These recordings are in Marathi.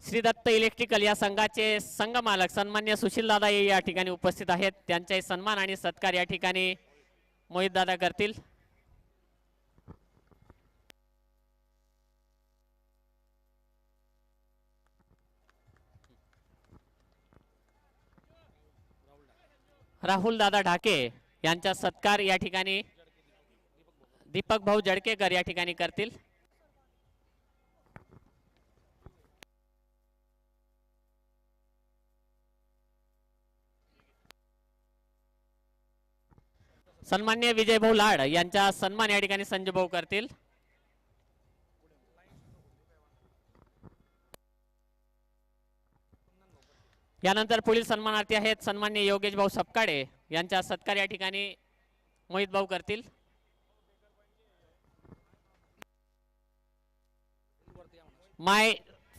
श्री दत्त इलेक्ट्रिकल या संघाचे संघ मालक सन्मान्य सुशील दादा या ठिकाणी उपस्थित आहेत। त्यांचे सन्मान आणि सत्कार या ठिकाणी मोहित दादा करतील। राहुल दादा ढाके यांचा सत्कार या ठिकाणी दीपक भाऊ जडकेकर या ठिकाणी करतील। सन्मान्य विजय भाऊ लाड यांचा सन्मान या ठिकाणी संजय भाऊ करतील। यानंतर पुढील सन्मानार्थी आहेत सन्मान्य योगेश भाऊ सपकाळे यांचा सत्कार या ठिकाणी मोहित भाऊ करतील। माय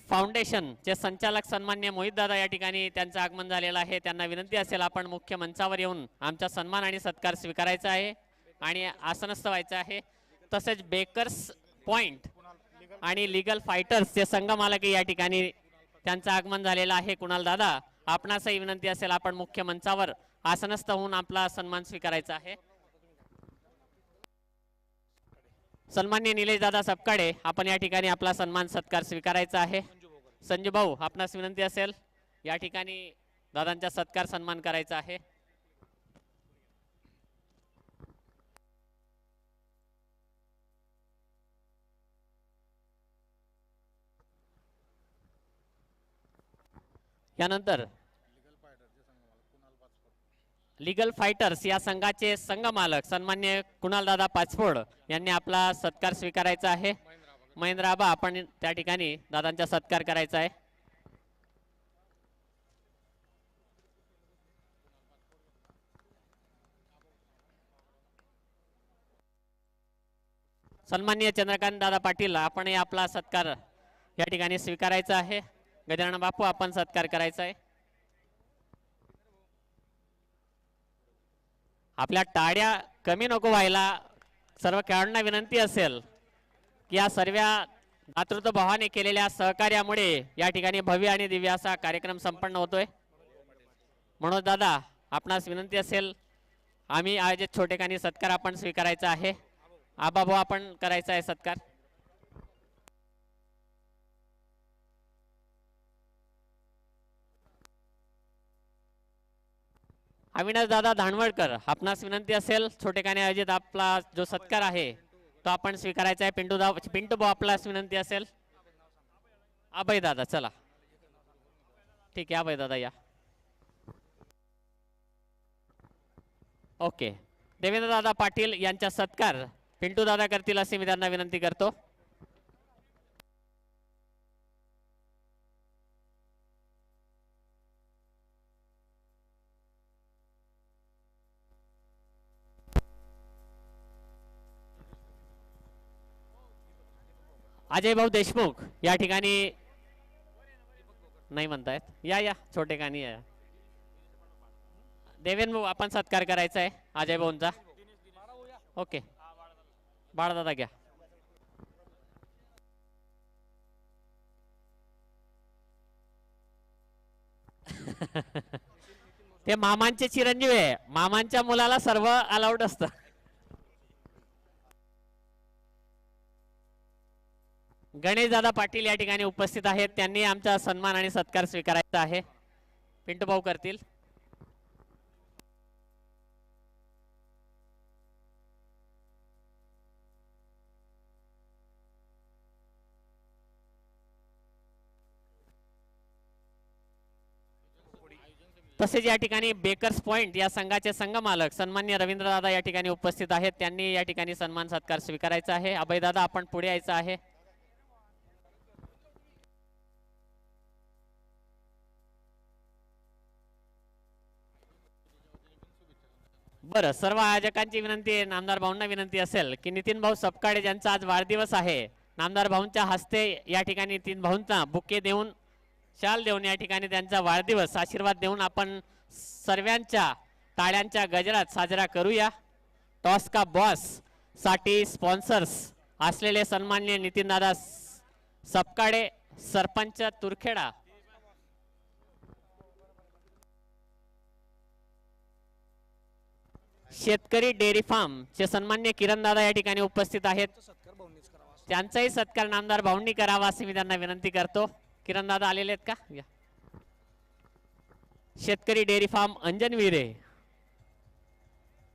फाउंडेशन चे संचालक सन्मान्य मोहित दादा या ठिकाणी त्यांचं आगमन झालेलं आहे। त्यांना विनंती असेल आपण मुख्य मंचावर येऊन आमचा सन्मान आणि सत्कार स्वीकारायचा आहे आणि आसनस्थ व्हायचं आहे। तसेच बेकर्स पॉइंट आणि लीगल फायटर्स चे संघ मालक या ठिकाणी त्यांचं आगमन झालेलं आहे। कुणाल दादा आपणासही विनंती असेल आपण मुख्य मंचावर आसनस्थ होऊन आपला सन्मान स्वीकारायचा आहे। सन्मान्य निलेश दादा सपकाळे आपण या ठिकाणी आपला सन्मान सत्कार स्वीकारायचा आहे। संजू भाऊ आपणास विनंती असेल या ठिकाणी दादांचा सत्कार सन्मान करायचा आहे। यानंतर लीगल फायटर्स या संघाचे संघ मालक सन्मान्य कुणाल दादा पाचफोड यांनी आपला सत्कार स्वीकारायचा आहे। महेंद्र आबा आपण त्या ठिकाणी दादांचा सत्कार करायचा आहे। सन्मान्य चंद्रकांत दादा पाटील आपण आपला सत्कार या ठिकाणी स्वीकारायचा आहे। गजानन बापू आपण सत्कार करायचा आहे। आपल्या टाळ्या कमी नको व्हायला सर्व खेळाडूंना विनंती असेल की या सर्व दातृत्व भावाने केलेल्या सहकार्यामुळे या ठिकाणी भव्य आणि दिव्य असा कार्यक्रम संपन्न होतोय। मनोज दादा आपणास विनंती असेल आम्ही आयोजित छोटेखानी सत्कार आपण स्वीकारायचा आहे। आबा भाऊ आपण करायचा आहे सत्कार। अविनाश दादा धानवडकर आपणास विनंती असेल छोटेखानी आयोजित आपला जो सत्कार आहे तो आपण स्वीकारायचा आहे। पिंटू भाऊ आपल्यास विनंती असेल। अभय दादा चला ठीक आहे अभय दादा या। ओके देवेंद्र दादा पाटील यांचा सत्कार पिंटू दादा करतील असे मी त्यांना विनंती करतो। अजय भाऊ देशमुख या ठिकाणी नाही म्हणतायत या या छोटेखानी या। देवेंद्र भाऊ आपण सत्कार करायचा आहे अजय भाऊंचा। ओके बाळ दादा घ्या। ते मामांचे चिरंजीव आहे मामांच्या मुलाला सर्व अलाउड असतं। गणेश दादा पाटील या ठिकाणी उपस्थित आहेत त्यांनी आमचा सन्मान आणि सत्कार स्वीकारायचा आहे। पिंटू भाऊ करतील। तसेच या ठिकाणी बेकर्स पॉइंट या संघाचे संघ मालक सन्मान्य रवींद्र दादा या ठिकाणी उपस्थित आहेत त्यांनी या ठिकाणी सन्मान सत्कार स्वीकारायचा आहे। अभय दादा आपण पुढे यायचं आहे। बरं सर्व आयोजकांची विनंती आहे नामदार भाऊंना विनंती असेल की नितीन भाऊ सपकाळे ज्यांचा आज वाढदिवस आहे नामदार भाऊंच्या हस्ते या ठिकाणी नितीन भाऊंना बुके देऊन शाल देऊन या ठिकाणी त्यांचा वाढदिवस आशीर्वाद देऊन आपण सर्वांच्या टाळ्यांच्या गजरात साजरा करूया। टॉस का बॉस साठी स्पॉन्सर्स असलेले सन्माननीय नितीन दादा सपकाळे सरपंच तुरखेडा शेतकरी डेअरी फार्म चे सन्मान्य किरण दादा या ठिकाणी उपस्थित आहेत. त्यांचाही सत्कार नामदार भाऊंनी करावा असे मी त्यांना विनंती करतो. किरण दादा आलेले आहेत का? या. शेतकरी डेअरी फार्म अंजन विरे,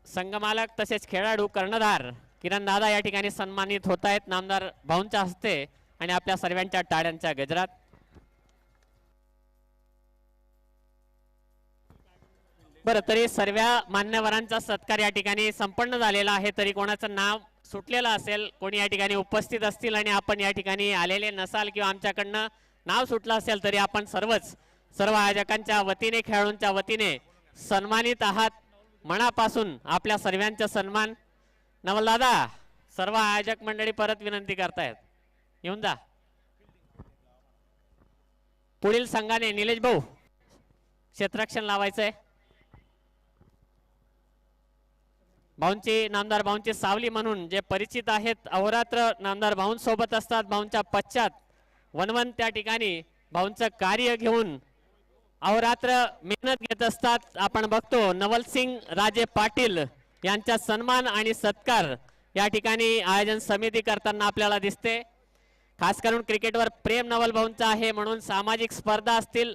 संघमालक तसेच खेळाडू कर्णधार किरण दादा या ठिकाणी सन्मानित होत आहेत नामदार भाऊंच्या हस्ते आणि आपल्या सर्वांच्या टाळ्यांच्या गजरात. बरं, तरी सर्व मान्यवरांचा सत्कार या ठिकाणी संपन्न झालेला आहे. तरी कोणाचं नाव सुटलेलं असेल, कोणी या ठिकाणी उपस्थित असतील आणि आपण या ठिकाणी आलेले नसाल किंवा आमच्याकडनं नाव सुटलं असेल, तरी आपण सर्व आयोजकांच्या वतीने खेळाडूंच्या वतीने सन्मानित आहात. मनापासून आपल्या सर्वांचा सन्मान. नवलदादा, सर्व आयोजक मंडळी परत विनंती करतायत, येऊन जा. पुढील संघाने निलेश भाऊ क्षेत्ररक्षण लावायचंय. भाऊंची नामदार भाऊंची सावली म्हणून जे परिचित आहेत, अहोरात्र नामदार भाऊंसोबत असतात. भाऊंच्या पश्चात वनवन त्या ठिकाणी भाऊंचं कार्य घेऊन अहोरात्र मेहनत घेत असतात. आपण बघतो नवलसिंग राजे पाटील यांचा सन्मान आणि सत्कार या ठिकाणी आयोजन समिती करताना आपल्याला दिसते. खास करून क्रिकेटवर प्रेम नवल भाऊंचा आहे, म्हणून सामाजिक स्पर्धा असतील,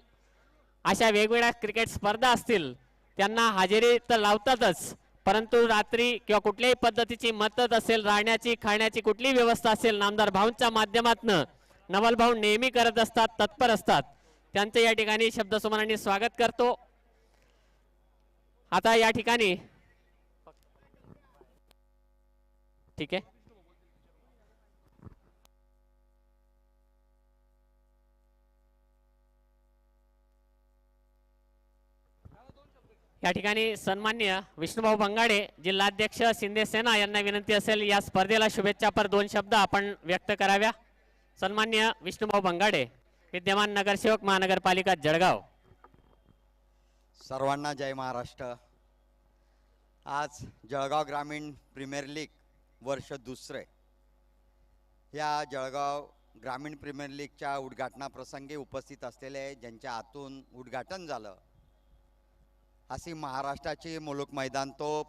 अशा वेगवेगळ्या क्रिकेट स्पर्धा असतील, त्यांना हजेरी तर लावतातच, परंतु रात्री किंवा कुठल्याही पद्धतीची मदत असेल, राहण्याची खाण्याची कुठलीही व्यवस्था असेल, नामदार भाऊंच्या माध्यमातून नवल भाऊ नेहमी करत असतात, तत्पर असतात. त्यांचे या ठिकाणी शब्दसुमनांनी स्वागत करतो. आता या ठिकाणी ठीक आहे, या ठिकाणी सन्मान्य विष्णुभाऊ भंगाडे जिल्हाध्यक्ष शिंदे सेना यांना विनंती असेल, या स्पर्धेला शुभेच्छापर 2 शब्द आपण व्यक्त कराव्या. सन्मान्य विष्णुभाऊ भंगाडे, विद्यमान नगरसेवक महानगरपालिका जळगाव. सर्वांना जय महाराष्ट्र. आज जळगाव ग्रामीण प्रीमियर लीग वर्ष दुसरे या जळगाव ग्रामीण प्रीमियर लीगच्या उद्घाटनाप्रसंगी उपस्थित असलेले, ज्यांच्या हातून उद्घाटन झालं, अशी महाराष्ट्राची मुलुक मैदान तोफ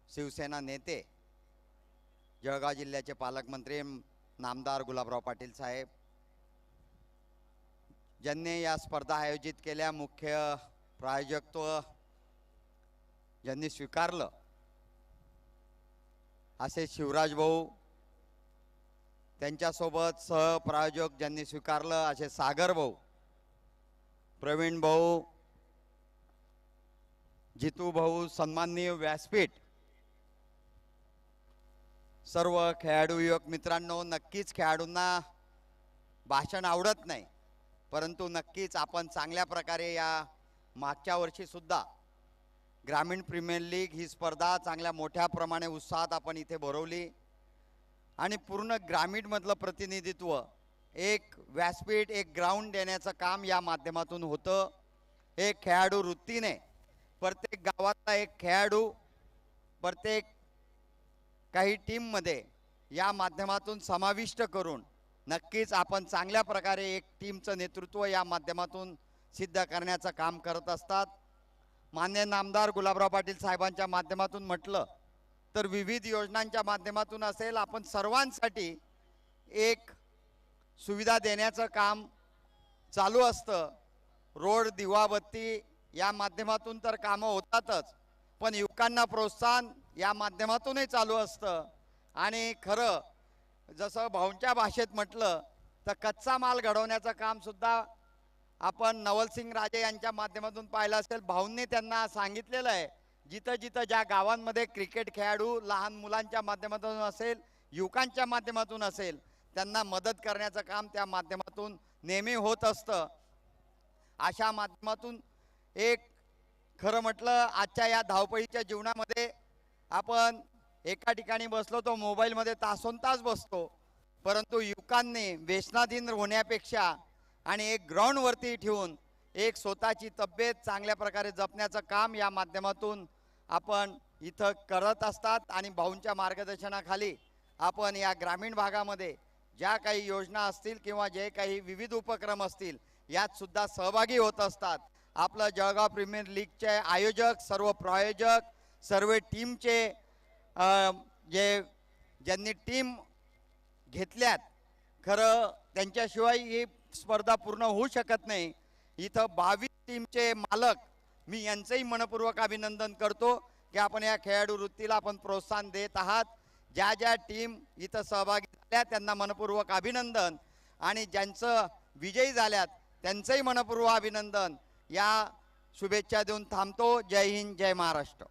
शिवसेना नेते जळगाव जिल्ह्याचे पालकमंत्री नामदार गुलाबराव पाटील साहेब, ज्यांनी या स्पर्धा आयोजित केल्या, मुख्य प्रायोजकत्व ज्यांनी स्वीकारलं असे शिवराज भाऊ, त्यांच्यासोबत सहप्रायोजक ज्यांनी स्वीकारलं असे सागर भाऊ, प्रवीण भाऊ, जितू भाऊ, सन्माननीय व्यासपीठ, सर्व खेळाडू युवक मित्रांनो. नक्कीच खेळाडूंना भाषण आवडत नाही, परंतु नक्कीच आपण चांगल्या प्रकारे या मागच्या वर्षी सुद्धा ग्रामीण प्रीमियर लीग ही स्पर्धा चांगल्या मोठ्या प्रमाणे उत्साहात आपण इथे भरवली आणि पूर्ण ग्रामीणमधलं प्रतिनिधित्व, एक व्यासपीठ, एक ग्राउंड देण्याचं काम या माध्यमातून होतं. एक खेळाडू वृत्तीने प्रत्येक गावातला एक खेळाडू प्रत्येक काही टीममध्ये या माध्यमातून समाविष्ट करून नक्कीच आपण चांगल्या प्रकारे एक टीमचं नेतृत्व या माध्यमातून सिद्ध करण्याचं काम करत असतात. मान्य नामदार गुलाबराव पाटील साहेबांच्या माध्यमातून म्हटलं तर विविध योजनांच्या माध्यमातून असेल, आपण सर्वांसाठी एक सुविधा देण्याचं काम चालू असतं. रोड, दिवाबत्ती या माध्यमातून तर कामं होतातच, पण युवकांना प्रोत्साहन या माध्यमातूनही चालू असतं. आणि खरं जसं भाऊंच्या भाषेत म्हटलं तर कच्चा माल घडवण्याचं काम सुद्धा आपण नवलसिंग राजे यांच्या माध्यमातून पाहिलं असेल. भाऊंनी त्यांना सांगितलेलं आहे, जिथं जिथं ज्या गावांमध्ये क्रिकेट खेळाडू लहान मुलांच्या माध्यमातून असेल, युवकांच्या माध्यमातून असेल, त्यांना मदत करण्याचं काम त्या माध्यमातून नेहमी होत असतं. अशा माध्यमातून एक खरं म्हटलं आजच्या या धावपळीच्या जीवनामध्ये आपण एका ठिकाणी बसलो तो मोबाईलमध्ये तासोनतास बसतो, परंतु युवकांनी व्यसनाधीन होण्यापेक्षा आणि एक ग्राउंडवरती ठेवून एक स्वतःची तब्येत चांगल्या प्रकारे जपण्याचं काम या माध्यमातून आपण इथं करत असतात. आणि भाऊंच्या मार्गदर्शनाखाली आपण या ग्रामीण भागामध्ये ज्या काही योजना असतील किंवा जे काही विविध उपक्रम असतील यात सुद्धा सहभागी होत असतात. आपलं जळगाव प्रीमियर लीगचे आयोजक, सर्व प्रायोजक, सर्व टीमचे ज्यांनी टीम घेतल्यात, खरं त्यांच्याशिवाय ही स्पर्धा पूर्ण होऊ शकत नाही. इथं 22 टीमचे मालक मी यांचंही मनपूर्वक अभिनंदन करतो की आपण या खेळाडू वृत्तीला आपण प्रोत्साहन देत आहात. ज्या ज्या टीम इथं सहभागी झाल्या त्यांना मनपूर्वक अभिनंदन, आणि ज्यांचं विजयी झाल्यात त्यांचंही मनपूर्वक अभिनंदन. या शुभेच्छा देऊन थांबतो. जय हिंद, जय महाराष्ट्र.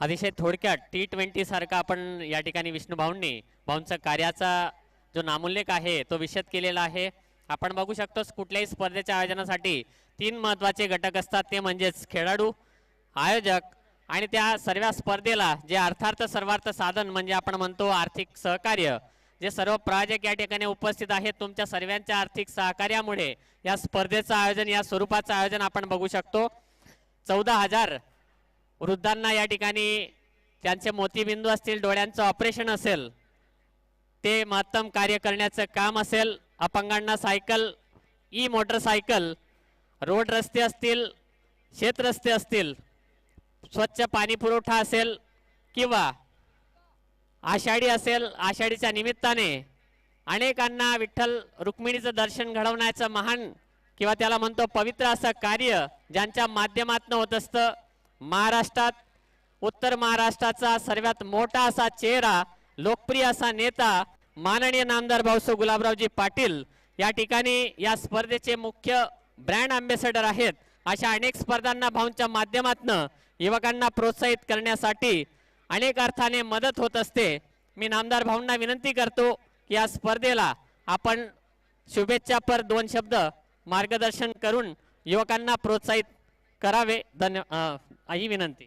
अतिशय थोडक्यात T20 सारखा आपण या ठिकाणी विष्णू भाऊंचा कार्याचा जो नामोल्लेख आहे तो विशद केलेला आहे. आपण बघू शकतो कुठल्याही स्पर्धेच्या आयोजनासाठी 3 महत्त्वाचे घटक असतात, ते म्हणजेच खेळाडू, आयोजक आणि त्या सर्व स्पर्धेला जे अर्थार्थ सर्वार्थ साधन म्हणजे आपण म्हणतो आर्थिक सहकार्य. जे सर्व प्रायोजक या ठिकाणी उपस्थित आहेत, तुमच्या सर्वांच्या आर्थिक सहकार्यामुळे या स्पर्धेचं आयोजन, या स्वरूपाचं आयोजन आपण बघू शकतो. 14,000 वृद्धांना या ठिकाणी त्यांचे मोतीबिंदू असतील, डोळ्यांचं ऑपरेशन असेल, ते महत्तम कार्य करण्याचं काम असेल, अपंगांना सायकल, ई मोटरसायकल, रोड रस्ते असतील, शेत रस्ते असतील, स्वच्छ पाणी पुरवठा असेल किंवा आषाढी असेल, आषाढीच्या निमित्ताने अनेकांना विठ्ठल रुक्मिणीचं दर्शन घडवण्याचं महान किंवा त्याला म्हणतो पवित्र असं कार्य ज्यांच्या माध्यमातून होत असतं. महाराष्ट्रात, उत्तर महाराष्ट्राचा सर्वात मोठा असा चेहरा, लोकप्रिय असा नेता माननीय नामदार भाऊसाहेब गुलाबरावजी पाटील या ठिकाणी या स्पर्धेचे मुख्य ब्रँड अँबॅसेडर आहेत. अशा अनेक स्पर्धांना भाऊंच्या माध्यमातून युवकांना प्रोत्साहित करण्यासाठी अनेक अर्थाने मदत होत असते. मी नामदार भाऊंना विनंती करतो की या स्पर्धेला आपण शुभेच्छापर 2 शब्द मार्गदर्शन करून युवकांना प्रोत्साहित करावे. ही विनंती.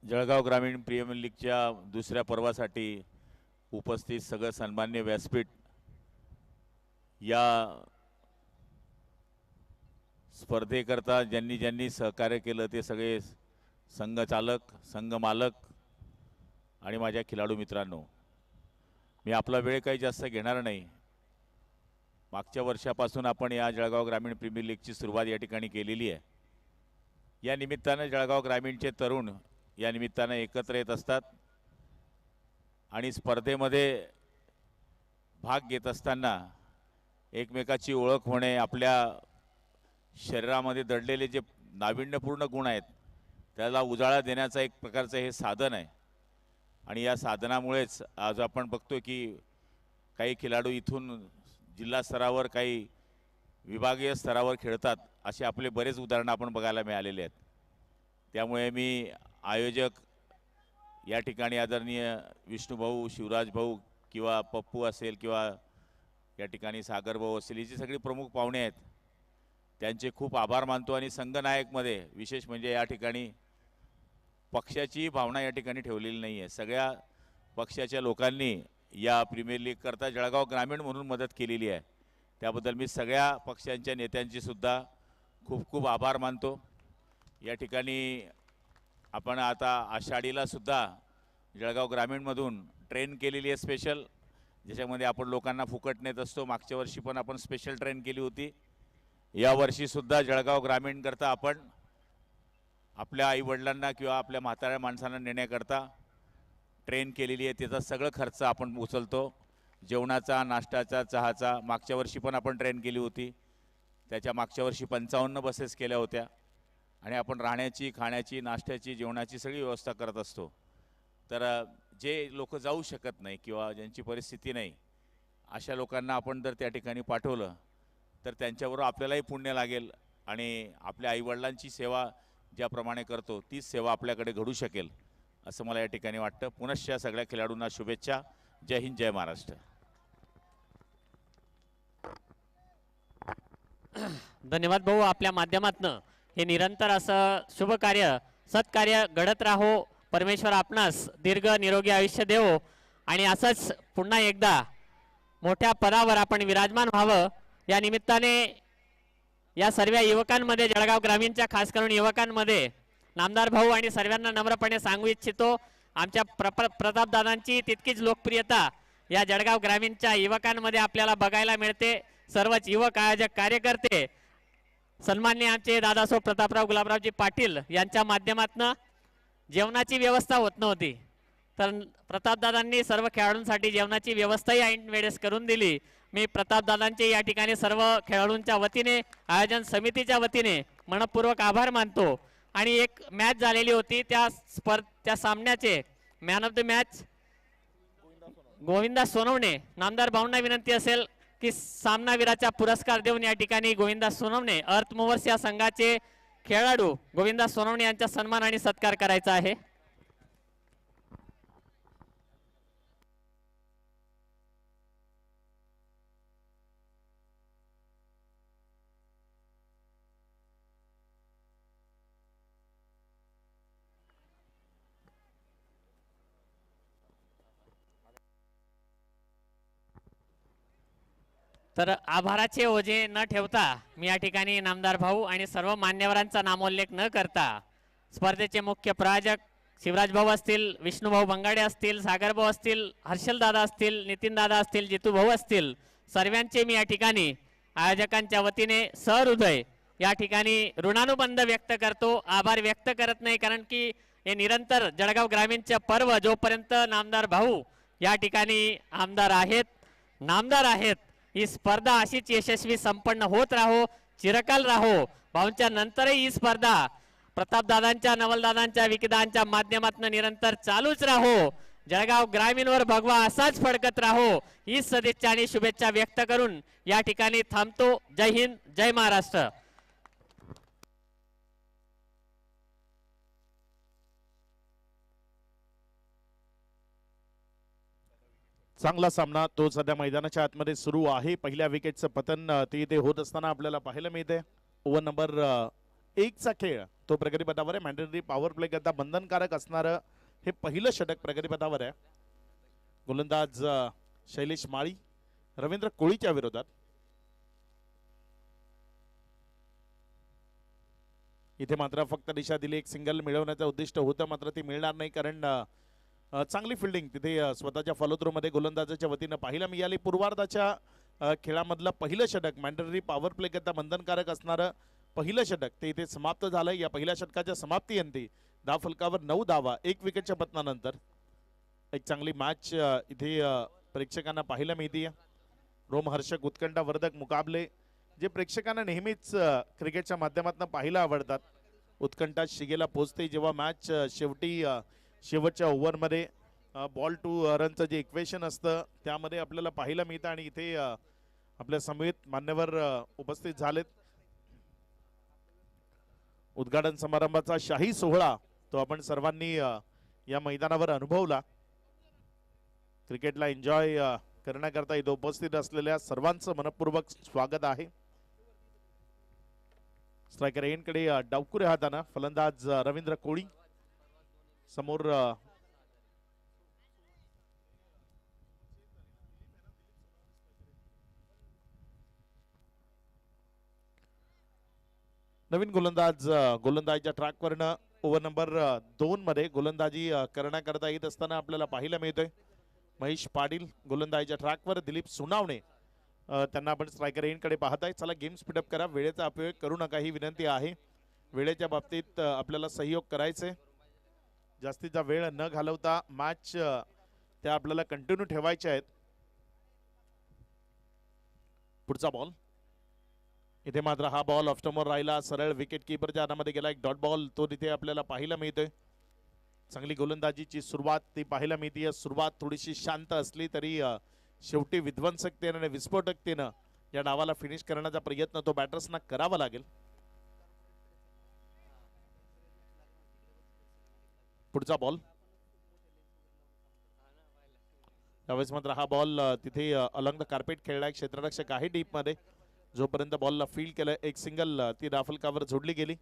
जळगाव ग्रामीण प्रीमियर लीगच्या दुसऱ्या पर्वासाठी उपस्थित सगळं सन्मान्य व्यासपीठ, या स्पर्धेकरता ज्यांनी ज्यांनी सहकार्य केलं ते सगळे संघ चालक, संघ मालक आणि माझ्या खिलाडू मित्रांनो, मी आपला वेळ काही जास्त घेणार नाही. मागच्या वर्षापासून आपण या जळगाव ग्रामीण प्रीमियर लीगची सुरुवात या ठिकाणी केलेली आहे. या निमित्तानं जळगाव ग्रामीणचे तरुण या निमित्तानं एकत्र येत असतात आणि स्पर्धेमध्ये भाग घेत असताना एकमेकाची ओळख होणे, आपल्या शरीरामध्ये दडलेले जे नाविन्यपूर्ण गुण आहेत त्याला उजाळा देण्याचा एक प्रकारचं हे साधन आहे. आणि या साधनामुळेच आज आपण बघतो की काही खिलाडू इथून जिल्हा स्तरावर, काही विभागीय स्तरावर खेळतात. असे आपले बरेच उदाहरणं आपण बघायला मिळालेले आहेत. त्यामुळे मी आयोजक या ठिकाणी आदरणीय विष्णूभाऊ, शिवराजभाऊ किंवा पप्पू असेल किंवा या ठिकाणी सागरभाऊ असेल, ही जी सगळी प्रमुख पाहुणे आहेत त्यांचे खूप आभार मानतो. आणि संघनायकमध्ये विशेष म्हणजे या ठिकाणी पक्षाची भावना या ठिकाणी ठेवलेली नाही आहे. सगळ्या पक्षाच्या लोकांनी या प्रीमियर लीग करता जळगाव ग्रामीण म्हणून मदत केलेली आहे. त्याबद्दल मी सगळ्या पक्षांच्या नेत्यांची सुद्धा खूप खूप आभार मानतो. या ठिकाणी आपण आता आषाढीला सुद्धा जळगाव ग्रामीणमधून ट्रेन केलेली आहे स्पेशल, ज्याच्यामध्ये आपण लोकांना फुकट नेत असतो. मागच्या वर्षी पण आपण स्पेशल ट्रेन केली होती. यावर्षीसुद्धा जळगाव ग्रामीण करता आपण आपल्या आईवडिलांना किंवा आपल्या म्हाताऱ्या माणसांना नेण्याकरता ट्रेन केलेली आहे. त्याचा सगळं खर्च आपण उचलतो, जेवणाचा, नाश्त्याचा, चहाचा. मागच्या वर्षी पण आपण ट्रेन केली होती. त्याच्या मागच्या वर्षी 55 बसेस केल्या होत्या. आणि आपण राहण्याची, खाण्याची, नाश्त्याची, जेवणाची सगळी व्यवस्था करत असतो. तर जे लोक जाऊ शकत नाही किंवा ज्यांची परिस्थिती नाही अशा लोकांना आपण जर त्या ठिकाणी पाठवलं तर त्यांच्याबरोबर आपल्यालाही पुण्य लागेल आणि आपल्या आईवडिलांची सेवा ज्याप्रमाणे करतो तीच सेवा आपल्याकडे घडू शकेल असं मला या ठिकाणी वाटतं. पुनश्च सगळ्या खेळाडूंना शुभेच्छा. जय हिंद, जय महाराष्ट्र. धन्यवाद भाऊ. आपल्या माध्यमातून हे निरंतर असं शुभ कार्य, सत्कार्य घडत राहो. परमेश्वर आपणास दीर्घ निरोगी आयुष्य देवो आणि असंच पुन्हा एकदा मोठ्या पदावर आपण विराजमान व्हावं. या निमित्ताने या सर्व युवकांमध्ये, जळगाव ग्रामीणच्या खास करून युवकांमध्ये नामदार भाऊ आणि सर्वांना नम्रपणे सांगू इच्छितो, आमच्या प्रतापदादांची तितकीच लोकप्रियता या जळगाव ग्रामीणच्या युवकांमध्ये आपल्याला बघायला मिळते. सर्वच युवक, आयोजक, कार्यकर्ते सन्माननीय आमचे दादासाहेब प्रतापराव गुलाबरावजी पाटील यांच्या माध्यमातून जेवणाची व्यवस्था होत नव्हती, तर प्रतापदादांनी सर्व खेळाडूंसाठी जेवणाची व्यवस्थाही ऐन वेळेस करून दिली. मी प्रतापदादांचे या ठिकाणी सर्व खेळाडूंच्या वतीने, आयोजन समितीच्या वतीने मनपूर्वक आभार मानतो. आणि एक मॅच झालेली होती, त्या सामन्याचे man of the match Govinda Sonawane. नामदार भाऊंना विनंती असेल की सामनावीराचा पुरस्कार देऊन या ठिकाणी गोविंदा सोनवणे, अर्थ मूव्हर्स या संघाचे खेळाडू गोविंदा सोनवणे यांचा सन्मान आणि सत्कार करायचा आहे. तर आभाराचे ओझे न ठेवता मी या ठिकाणी नामदार भाऊ आणि सर्व मान्यवरांचा नामोल्लेख न करता स्पर्धेचे मुख्य प्रायोजक शिवराज भाऊ असतील, विष्णू भाऊ बंगाडे असतील, सागर भाऊ असतील, हर्षल दादा असतील, नितीन दादा असतील, जितू भाऊ असतील, सर्वांचे मी या ठिकाणी आयोजकांच्या वतीने सहृदय या ठिकाणी ऋणानुबंध व्यक्त करतो. आभार व्यक्त करत नाही, कारण की हे निरंतर जळगाव ग्रामीणचे पर्व जोपर्यंत नामदार भाऊ या ठिकाणी आमदार आहेत, नामदार आहेत, ही स्पर्धा अशीच यशस्वी संपन्न होत राहो, चिरकाल राहो. भाऊंच्या नंतरही ही स्पर्धा प्रतापदादांच्या, नवलदादांच्या, विकीदांच्या माध्यमातून निरंतर चालूच राहो. जळगाव ग्रामीणवर भगवा असाच फडकत राहो, ही सदिच्छा आणि शुभेच्छा व्यक्त करून या ठिकाणी थांबतो. जय हिंद, जय महाराष्ट्र. चांगला सामना तो सध्या मैदानाच्या आतमध्ये सुरू आहे. पहिल्या विकेटचं पतन ते इथे होत असताना आपल्याला पाहायला मिळते. ओव्हर नंबर 1 चा खेळ तो प्रगतीपथावर आहे. मॅन्डेटरी पॉवर प्ले करता बंधनकारक असणारं हे पहिलं षटक प्रगतीपथावर आहे. गोलंदाज शैलेश माळी रवींद्र कोळीच्या विरोधात. इथे मात्र फक्त दिशा दिली, एक सिंगल मिळवण्याचं उद्दिष्ट होतं, मात्र ती मिळणार नाही, कारण चांगली फिल्डिंग तिथे स्वतःच्या फॉलोथ्रो मध्ये गोलंदाजाच्या वतीनं पाहायला मिळाली. पूर्वार्धाच्या खेळामधलं पहिलं षटक मॅन्डेटरी पॉवर प्ले करता बंधनकारक असणारं पहिलं षटक ते इथे समाप्त झालं. या पहिल्या षटकाच्या समाप्तीअंती धाव फलकावर 9 धावा 1 विकेटच्या पतनानंतर. एक चांगली मॅच इथे प्रेक्षकांना पाहायला मिळते. रोमहर्षक उत्कंठावर्धक मुकाबले जे प्रेक्षकांना नेहमीच क्रिकेटच्या माध्यमातून पाहायला आवडतात. उत्कंठा शिगेला पोहोचते जेव्हा मॅच शेवटच्या ओव्हरमध्ये बॉल टू रनचं जे इक्वेशन असतं त्यामध्ये आपल्याला पाहायला मिळतं. आणि इथे आपल्या समेत मान्यवर उपस्थित झालेत. उद्घाटन समारंभाचा शाही सोहळा तो आपण सर्वांनी या मैदानावर अनुभवला. क्रिकेटला एन्जॉय करण्याकरता इथे उपस्थित असलेल्या सर्वांचं मनपूर्वक स्वागत आहे. स्ट्रायकर एंडकडे डावकुरे हाताना फलंदाज रवींद्र कोळी समोर नवीन गोलंदाजीच्या ट्रॅकवरनं ओव्हर नंबर 2 मध्ये गोलंदाजी करण्याकरता येत असताना आपल्याला पाहायला मिळतोय. महेश पाटील गोलंदाजीच्या ट्रॅकवर, दिलीप सुनावणे त्यांना आपण स्ट्रायकर एंडकडे पाहताय. चला गेम स्पीडअप करा, वेळेचा अपयोग करू नका ही विनंती आहे. वेळेच्या बाबतीत आपल्याला सहयोग करायचे, जास्तीचा वेळ न घालवता मॅच त्या आपल्याला कंटिन्यू ठेवायच्या आहेत. पुढचा बॉल इथे मात्र हा बॉल ऑफस्टमवर राहिला, सरळ विकेट कीपरच्या हातामध्ये गेला. एक डॉट बॉल तो तिथे आपल्याला पाहायला मिळतोय. चांगली गोलंदाजीची सुरुवात ती पाहायला मिळते. सुरुवात थोडीशी शांत असली तरी शेवटी विध्वंसकतेने आणि विस्फोटकतेनं या डावाला फिनिश करण्याचा प्रयत्न तो बॅटर्सना करावा लागेल. पुढचा बॉल त्यावेळेस मात्र हा बॉल तिथे अलंग द कार्पेट खेळला. क्षेत्ररक्षक आहे डीप मध्ये, जोपर्यंत बॉलला फील्ड केलं एक सिंगल ती धावफलकावर जोडली गेली.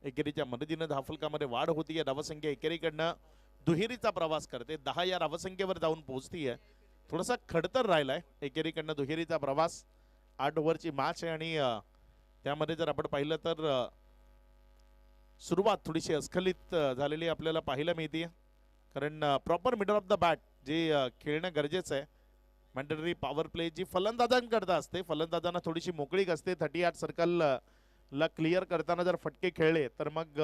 एकेरीच्या मदतीनं धावफलकामध्ये वाढ होती. या धावसंख्या एकेरीकडनं दुहेरीचा प्रवास करते, 10 या धावसंख्येवर जाऊन पोहोचतीये. थोडासा खडतर राहिलाय एकेरीकडनं दुहेरीचा प्रवास. 8 ओव्हरची मॅच आहे आणि त्यामध्ये जर आपण पाहिलं तर सुरुवात थोडीशी अस्खलित झालेली आपल्याला पाहायला मिळते, कारण proper middle of the bat जे खेळणं गरजेचं आहे. मॅन्डेटरी पॉवर प्ले जी फलंदाजांकरता असते, फलंदाजांना थोडीशी मोकळीक असते. 38 सर्कल ला क्लिअर करताना जर फटके खेळले तर मग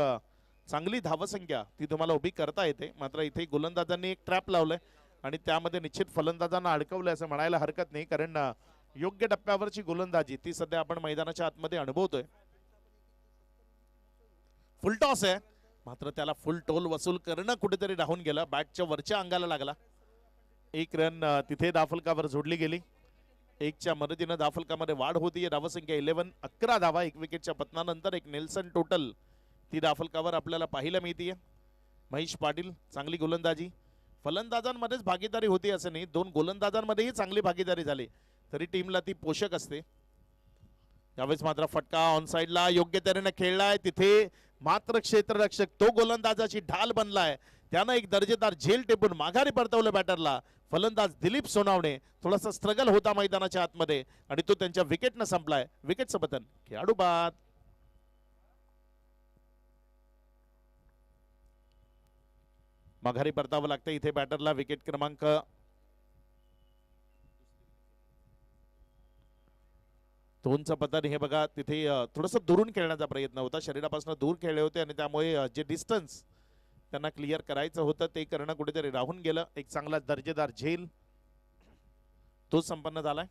चांगली धावसंख्या ती तुम्हाला उभी करता येते. मात्र इथे गोलंदाजांनी एक ट्रॅप लावलंय आणि त्यामध्ये निश्चित फलंदाजांना अडकवलंय असं म्हणायला हरकत नाही, कारण योग्य टप्प्यावरची गोलंदाजी ती सध्या आपण मैदानाच्या आतमध्ये अनुभवतोय. फुल टॉस आहे, मात्र त्याला फुल टोल वसूल करणं कुठेतरी राहून गेलं. बॅटच्या वरच्या अंगाला लागला. एक रन तिथे धावफलकावर जोडली गेली. एकच्या मदतीनं धावफलकामध्ये वाढ होतीये. धावसंख्या 11, 11 धावा. एक विकेटच्या पतनानंतर एक नेल्सन टोटल ती धावफलकावर आपल्याला पाहायला मिळतीये. महेश पाटील चांगली गोलंदाजी. फलंदाजांमध्येच भागीदारी होती असं नाही, दोन गोलंदाजांमध्येही चांगली भागीदारी झाली तरी टीमला ती पोषक असते. त्यावेळेस मात्र फटका ऑन साइडला योग्य तऱ्हेने खेळलाय. तिथे मात्र क्षेत्ररक्षक तो गोलंदाजाची ढाल बनलाय. त्यानं एक दर्जेदार झेल टेपून माघारी परतवलं बॅटरला. फलंदाज दिलीप सोनावणे थोडासा स्ट्रगल होता मैदानाच्या आतमध्ये आणि तो त्यांच्या विकेटनं संपलाय. विकेटचं पतन, खेळाडू बाद. माघारी परतावं लागतं इथे बॅटरला. विकेट क्रमांक 2चं पतन हे बघा. तिथे थोडंसं दुरून खेळण्याचा प्रयत्न होता, शरीरापासून दूर खेळले होते आणि त्यामुळे जे डिस्टन्स त्यांना क्लिअर करायचं होतं ते करणं कुठेतरी राहून गेलं. एक चांगला दर्जेदार झेल तो संपन्न झालाय.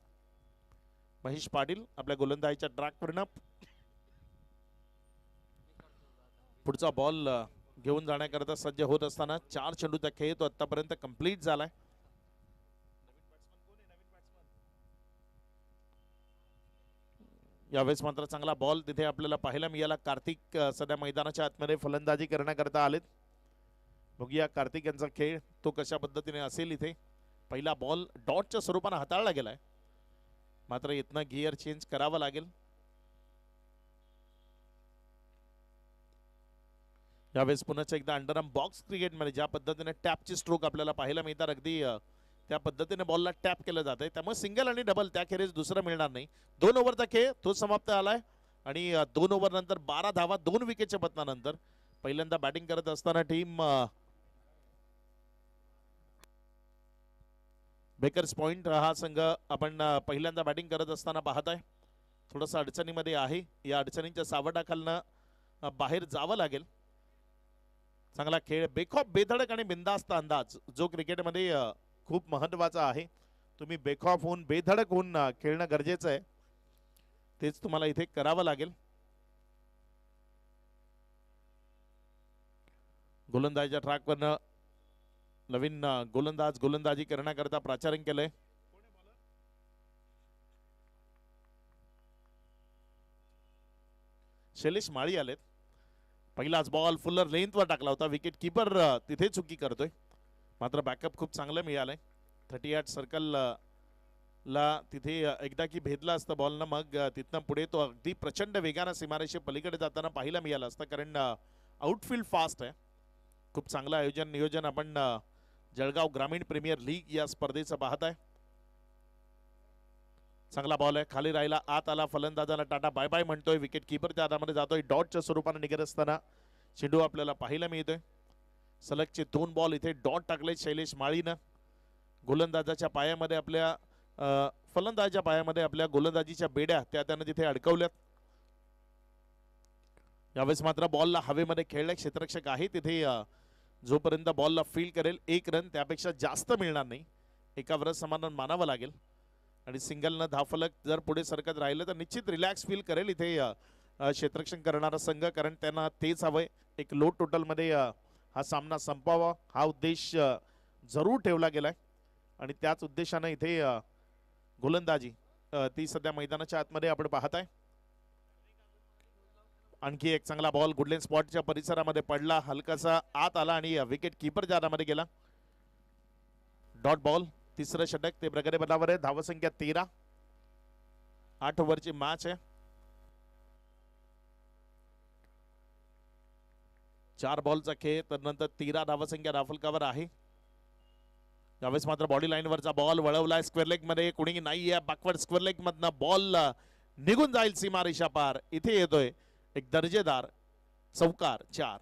महेश पाटील आपल्या गोलंदाजीच्या ट्रॅकवरनं पुढचा बॉल घेऊन जाण्याकरता सज्ज होत असताना 4 चेंडूचा खेळ तो आतापर्यंत कंप्लीट झालाय. यावेळेस मात्र चांगला बॉल तिथे आपल्याला पाहायला मिळाला. कार्तिक सध्या मैदानाच्या आतमध्ये फलंदाजी करण्याकरता आलेत. बघूया कार्तिक यांचा खेळ तो कशा पद्धतीने असेल. इथे पहिला बॉल डॉटच्या स्वरूपाने हाताळला गेलाय, मात्र इथनं गिअर चेंज करावं लागेल. यावेळेस पुन्हा एकदा अंडरआर्म बॉक्स क्रिकेटमध्ये ज्या पद्धतीने टॅपची स्ट्रोक आपल्याला पाहायला मिळतात, अगदी त्या पद्धतीने बॉलला टॅप केलं जात आहे. त्यामुळे सिंगल आणि डबल त्याखेरीज दुसरं मिळणार नाही. 2 ओव्हरचा खेळ तो समाप्त झालाय आणि 2 ओव्हर नंतर 12 धावा 2 विकेटच्या पतनानंतर पहिल्यांदा बॅटिंग करत असताना टीम बेकर्स पॉइंट हा संघ आपण पहिल्यांदा बॅटिंग करत असताना पाहत आहे. थोडंसं अडचणीमध्ये आहे. या अडचणींच्या सावटाखालनं बाहेर जावं लागेल. चांगला खेळ, बेखौफ बेधडक आणि बिंदास्त अंदाज जो क्रिकेटमध्ये खूप महत्वाचा आहे. तुम्ही बेखौफ होऊन बेधडक होऊन खेळणं गरजेचं आहे. तेच तुम्हाला इथे करावं लागेल. गोलंदाजीच्या ट्रॅकवरनं नवीन गोलंदाज गोलंदाजी करण्याकरता प्राचारण केलंय. शैलेश माळी आलेत. पहिलाच बॉल फुल्लर लेंथवर टाकला होता. विकेट किपर तिथे चुकी करतोय, मात्र बॅकअप खूप चांगलं मिळालंय. 38 सर्कल ला तिथे एकदा की भेदला असतं बॉलनं, मग तिथनं पुढे तो अगदी प्रचंड वेगानं सीमारेषे पलीकडे जाताना पाहायला मिळालं असतं, कारण आउटफील्ड फास्ट आहे. खूप चांगलं आयोजन नियोजन आपण जळगाव ग्रामीण प्रीमियर लीग या स्पर्धेचं पाहत आहे. चांगला बॉल आहे, खाली राहिला, आत आला. फलंदाजाला टाटा बाय बाय म्हणतोय. विकेट किपरच्या हातामध्ये जातोय. डॉटच्या स्वरूपाने निघत असताना चेंडू आपल्याला पाहायला मिळतोय. सलगचे 2 बॉल इथे डॉट टाकले शैलेश माळीनं. गोलंदाजाच्या पायामध्ये आपल्या फलंदाजाच्या पायामध्ये आपल्या गोलंदाजीच्या बेड्या त्यानं तिथे अडकवल्यात. यावेळेस मात्र बॉलला हवेमध्ये खेळले. क्षेत्ररक्षक आहे तिथे. जोपर्यंत बॉलला फील्ड करेल 1 रन त्यापेक्षा जास्त मिळणार नाही. एकावरच समाधान मानावं लागेल. आणि सिंगलनं धावफलक जर पुढे सरकत राहिलं तर निश्चित रिलॅक्स फील करेल इथे क्षेत्ररक्षण करणारा संघ, कारण त्यांना तेच हवंय. एक लो टोटलमध्ये हा सामना संपवावा हा उद्देश जरूर ठेवला गेलाय आणि त्याच उद्देशाने इथे गोलंदाजी ती सध्या मैदानाच्या आतमध्ये आपण पाहताय. आणखी एक चांगला बॉल गुडलेन स्पॉटच्या परिसरामध्ये पडला, हलकासा आत आला आणि विकेट किपरच्या हातामध्ये गेला. डॉट बॉल, तिसरं षटक ते प्रकारे बदावर आहे. धावसंख्या 13. 8 ओव्हरची मॅच आहे. 4 बॉलचा खेळ, तर नंतर 13 धावसंख्या धावफलकावर आहे. यावेळेस मात्र बॉडी लाईनवरचा बॉल वळवलाय स्क्वेअर लेग मध्ये. कुणीही नाहीये. बॅकवर्ड स्क्वेअर लेग मधनं बॉल निघून जाईल सीमारेषा पार. इथे येतोय एक दर्जेदार चौकार. 4.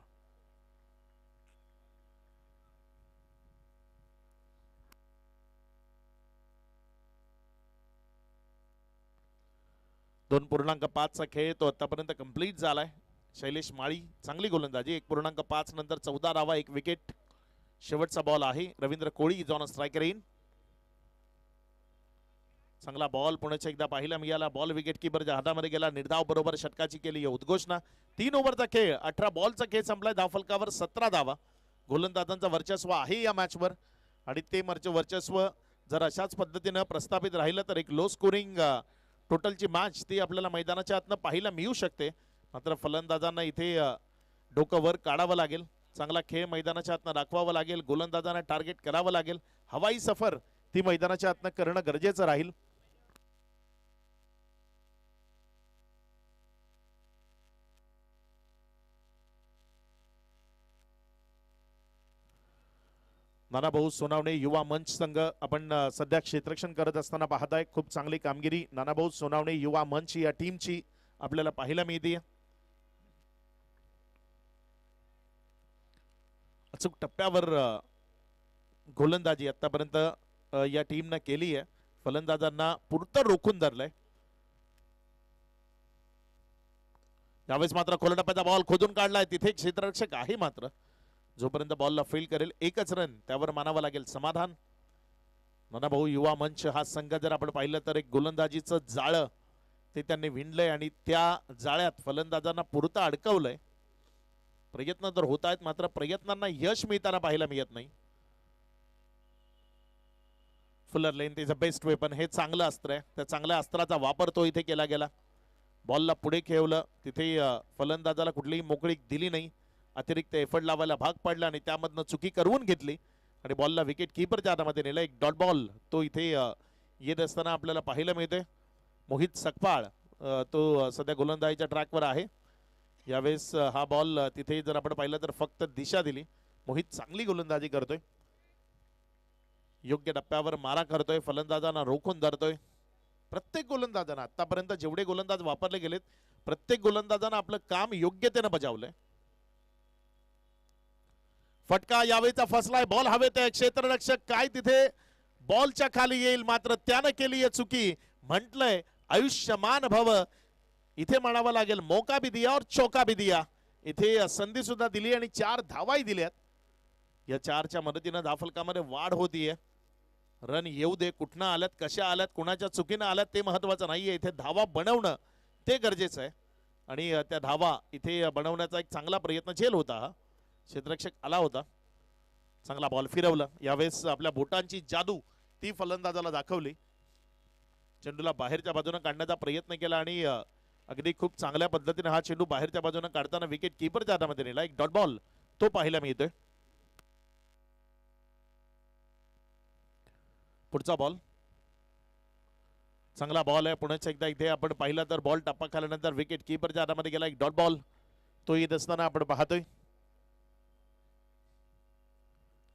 2.5 चा खेळ तो आतापर्यंत कंप्लीट झालाय. शैलेश माळी चांगली गोलंदाजी. 1.5 नंतर 14 धावा 1 विकेट. शेवटचा बॉल आहे. रवींद्र कोळी इज ऑन स्ट्रायकर इन. चांगला बॉल पुण्याच्या एकदा पाहायला मिळाला. बॉल विकेट किपरच्या हातामध्ये गेला. निर्धाव बरोबर षटकाची केली उद्घोषणा. 3 ओव्हरचा खेळ 18 बॉलचा खेळ संपलाय. धावफलकावर 17 धावा. गोलंदाजांचा वर्चस्व आहे या मॅचवर आणि ते वर्चस्व जर अशाच पद्धतीनं प्रस्थापित राहिलं तर एक लो स्कोरिंग टोटलची मॅच ती आपल्याला मैदानाच्या आतनं पाहायला मिळू शकते. मात्र फलंदाजांना इथे डोकं वर काढावं लागेल. चांगला खेळ मैदानाच्या आतनं दाखवावं लागेल. गोलंदाजांना टार्गेट करावं लागेल. हवाई सफर ती मैदानाच्या आतनं करणं गरजेचं राहील. नानाभाऊ सोनावणे युवा मंच संघ आपण सध्या क्षेत्ररक्षण करत असताना पाहताय. खूप चांगली कामगिरी नानाभाऊ सोनावणे युवा मंच या टीमची आपल्याला पाहायला मिळते. अचूक टप्प्यावर गोलंदाजी आतापर्यंत या टीमनं केली आहे. फलंदाजांना पुरतं रोखून धरलंय. यावेळेस मात्र खोल टप्प्याचा बॉल खोदून काढलाय. तिथे क्षेत्ररक्षक आहे मात्र जोपर्यंत बॉलला फील्ड करेल 1च रन त्यावर मानावं लागेल समाधान. नानाभाऊ युवा मंच हा संघ जर आपण पाहिलं तर एक गोलंदाजीचं जाळं ते त्यांनी विणलंय आणि त्या जाळ्यात फलंदाजांना पुरतं अडकवलंय. प्रयत्न तर होत आहेत मात्र प्रयत्नांना यश मिळताना पाहायला मिळत नाही. Fuller length is a best weapon. हे चांगलं अस्त्र आहे. त्या चांगल्या अस्त्राचा वापर तो इथे केला गेला. बॉलला पुढे खेळवलं. तिथे फलंदाजाला कुठलीही मोकळीक दिली नाही. अतिरिक्त एफर्ट लावायला भाग पडला आणि त्यामधनं चुकी करवून घेतली आणि बॉलला विकेट किपरच्या हातामध्ये नेला. एक डॉट बॉल तो इथे येत असताना आपल्याला पाहायला मिळते. मोहित सकपाळ तो सध्या गोलंदाजीच्या ट्रॅकवर आहे. यावेळेस हा बॉल तिथे जर आपण पाहिलं तर फक्त दिशा दिली. मोहित चांगली गोलंदाजी करतोय. योग्य टप्प्यावर मारा करतोय. फलंदाजांना रोखून धरतोय. प्रत्येक गोलंदाजांना आतापर्यंत जेवढे गोलंदाज वापरले गेलेत प्रत्येक गोलंदाजांना आपलं काम योग्यतेनं बजावलंय. फटका यावेळीचा फसलाय. बॉल हवेत आहे. क्षेत्ररक्षक काय तिथे बॉलच्या खाली येईल मात्र त्यानं केली आहे चुकी. म्हटलंय आयुष्यमान भव. इथे म्हणावं लागेल मौका भी दिया और चौका भी दिया. इथे संधी सुद्धा दिली आणि 4 धावाही दिल्यात. या 4च्या मदतीनं धावफलकामध्ये वाढ होतीये. रन येऊ दे. कुठनं आल्यात कशा आल्यात कुणाच्या चुकीनं आल्यात ते महत्वाचं नाहीये. इथे धावा बनवणं ते गरजेचं आहे आणि त्या धावा इथे बनवण्याचा एक चांगला प्रयत्न झेल होता. हा क्षेत्ररक्षक आला होता. चांगला बॉल फिरवला. यावेळेस आपल्या बोटांची जादू ती फलंदाजाला दाखवली. चेंडूला बाहेरच्या बाजूने काढण्याचा प्रयत्न केला आणि अगदी खूप चांगल्या पद्धतीने हा चेंडू बाहेरच्या बाजूने काढताना विकेट किपरच्या हातामध्ये नेला. एक डॉट बॉल तो पाहायला मिळतोय. पुढचा बॉल चांगला बॉल आहे. पुण्याच्या एकदा इथे आपण पाहिलं तर बॉल टप्पा खाल्यानंतर विकेट किपरच्या हातामध्ये गेला. एक डॉट बॉल तो येत असताना आपण पाहतोय.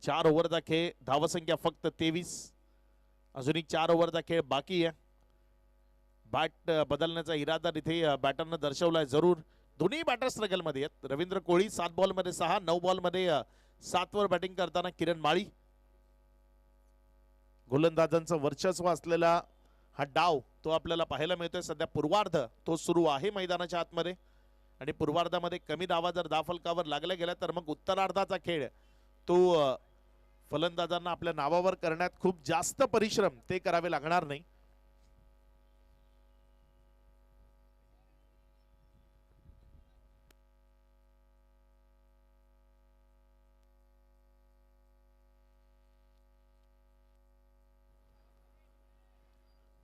4 ओव्हरचा खेळ. धावसंख्या फक्त 23. अजून एक 4 ओव्हरचा खेळ बाकी आहे. बॅट बदलण्याचा इरादा इथे बॅटरनं दर्शवलाय जरूर. दोन्ही बॅटर स्ट्रगल मध्ये आहेत. रवींद्र कोळी 7 बॉलमध्ये 6, 9 बॉलमध्ये 7 वर बॅटिंग करताना किरण माळी. गोलंदाजांचं वर्चस्व असलेला हा डाव तो आपल्याला पाहायला मिळतोय. सध्या पूर्वार्ध तो सुरू आहे मैदानाच्या आतमध्ये आणि पूर्वार्धामध्ये कमी धावा जर धावफलकावर लागल्या गेल्या तर मग उत्तरार्धाचा खेळ तो फलंदाजांना आपल्या नावावर करण्यात खूप जास्त परिश्रम ते करावे लागणार नाही.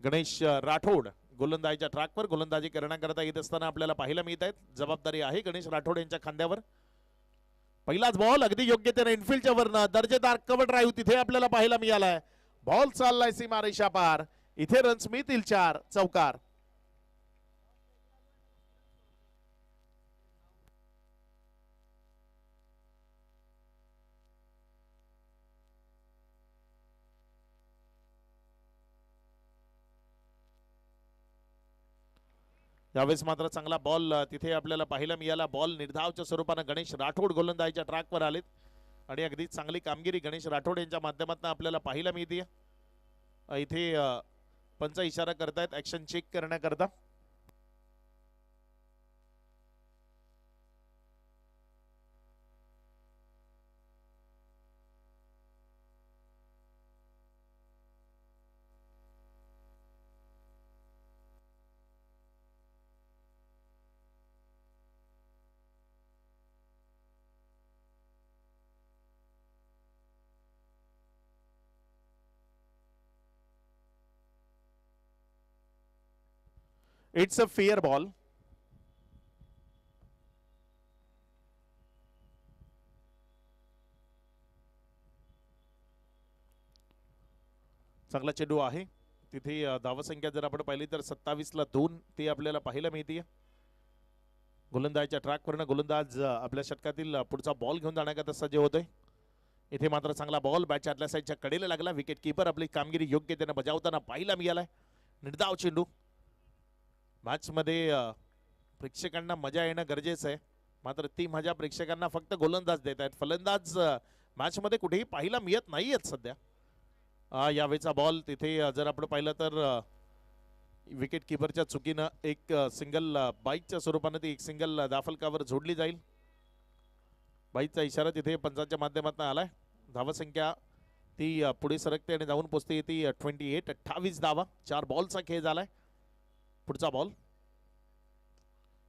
गणेश राठोड गोलंदाजीच्या ट्रॅकवर गोलंदाजी करण्याकरता येत असताना आपल्याला पाहायला मिळत आहेत. जबाबदारी आहे गणेश राठोड यांच्या खांद्यावर. पहिलाच बॉल अगदी योग्यतेने इनफिल्डच्या वरनं दर्जेदार कव्हर ड्राईव्ह तिथे आपल्याला पाहायला मिळालाय. बॉल चाललाय सीमारेषा पार. इथे रन्स मिळतील 4 चौकार. यावेळेस मात्र चांगला बॉल तिथे आपल्याला पाहायला मिळाला. बॉल निर्धावच्या स्वरूपानं गणेश राठोड गोलंदाजीच्या ट्रॅकवर आलेत आणि अगदी चांगली कामगिरी गणेश राठोड यांच्या माध्यमातून आपल्याला पाहायला मिळते. इथे पंच इशारा करतायत ऍक्शन चेक करण्याकरता. It's a fair ball. चांगला चेंडू आहे तिथे. धावसंख्या जर आपण पाहिली तर 27ला 2 ते आपल्याला पाहायला मिळते. गोलंदाजच्या ट्रॅकवरनं गोलंदाज आपल्या षटकातील पुढचा बॉल घेऊन जाण्याकरता सज्ज होतोय. इथे मात्र चांगला बॉल बॅटच्या आतल्या साईडच्या कडेला लागला. विकेट कीपर आपली कामगिरी योग्य त्यानं बजावताना पाहायला मिळालाय. निर्धाव चेंडू. मॅच मध्ये प्रेक्षकांना मजा येणं गरजेचं आहे, मात्र ती मजा प्रेक्षकांना फक्त गोलंदाज देत आहेत. फलंदाज मॅच मध्ये कुठेही पाहायला मिळत नाहीयेत सध्या. यावेळेचा बॉल तिथे जर आपण पाहिलं तर विकेट किपरच्या चुकीनं एक सिंगल बाईकच्या स्वरूपाने ती एक सिंगल दाफलकावर जोडली जाईल. बाईकचा इशारा तिथे पंचांच्या माध्यमातून आलाय. धावसंख्या ती पुढे सरकते आणि जाऊन पोचते ती 28 धावा. 4 बॉलचा खेळ झालाय. पुढचा बॉल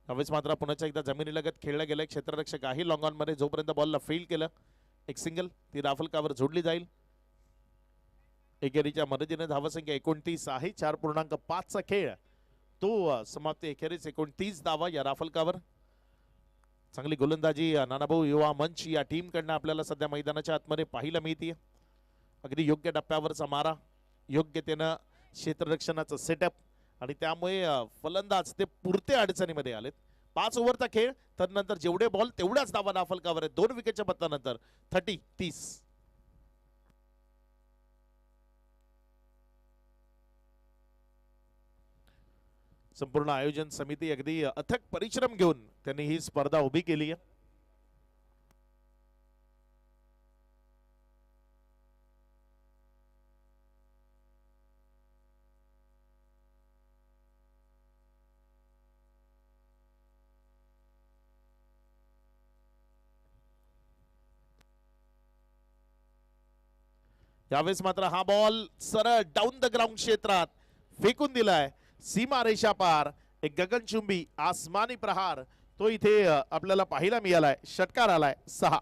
यावेळेस मात्र पुन्हा एकदा जमिनीलगत खेळला गेलाय. क्षेत्ररक्षक आहे लॉंग ऑन मध्ये. जोपर्यंत बॉलला फील्ड केलं एक सिंगल ती दाफलकावर जोडली जाईल. एकेरीच्या मदतीने धावसंख्या 29 आहे. 4.5चा खेळ तो समाप्ती. एखेरीस 29 धावा या राफलकावर. चांगली गोलंदाजी नानाभाऊ युवा मंच या टीम कडनं आपल्याला सध्या मैदानाच्या आतमध्ये पाहायला मिळते. अगदी योग्य टप्प्यावरचा मारा, योग्य त्यानं क्षेत्ररक्षणाचं सेटअप आणि त्यामुळे फलंदाज ते पुरते अडचणीमध्ये आलेत. 5 ओव्हरचा खेळ, तर नंतर जेवढे बॉल तेवढ्याच धावा राफलकावर आहेत. 2 विकेटच्या पत्त्यानंतर 30. संपूर्ण आयोजन समिती अगदी अथक परिश्रम घेऊन त्यांनी ही स्पर्धा उभी केली आहे. यावेळेस मात्र हा बॉल सरळ डाऊन द ग्राउंड क्षेत्रात फेकून दिलाय. सीमा रेषा पार. एक गगनचुंबी आसमानी प्रहार तो इथे आपल्याला पाहायला मिळालाय. षटकार आलाय 6.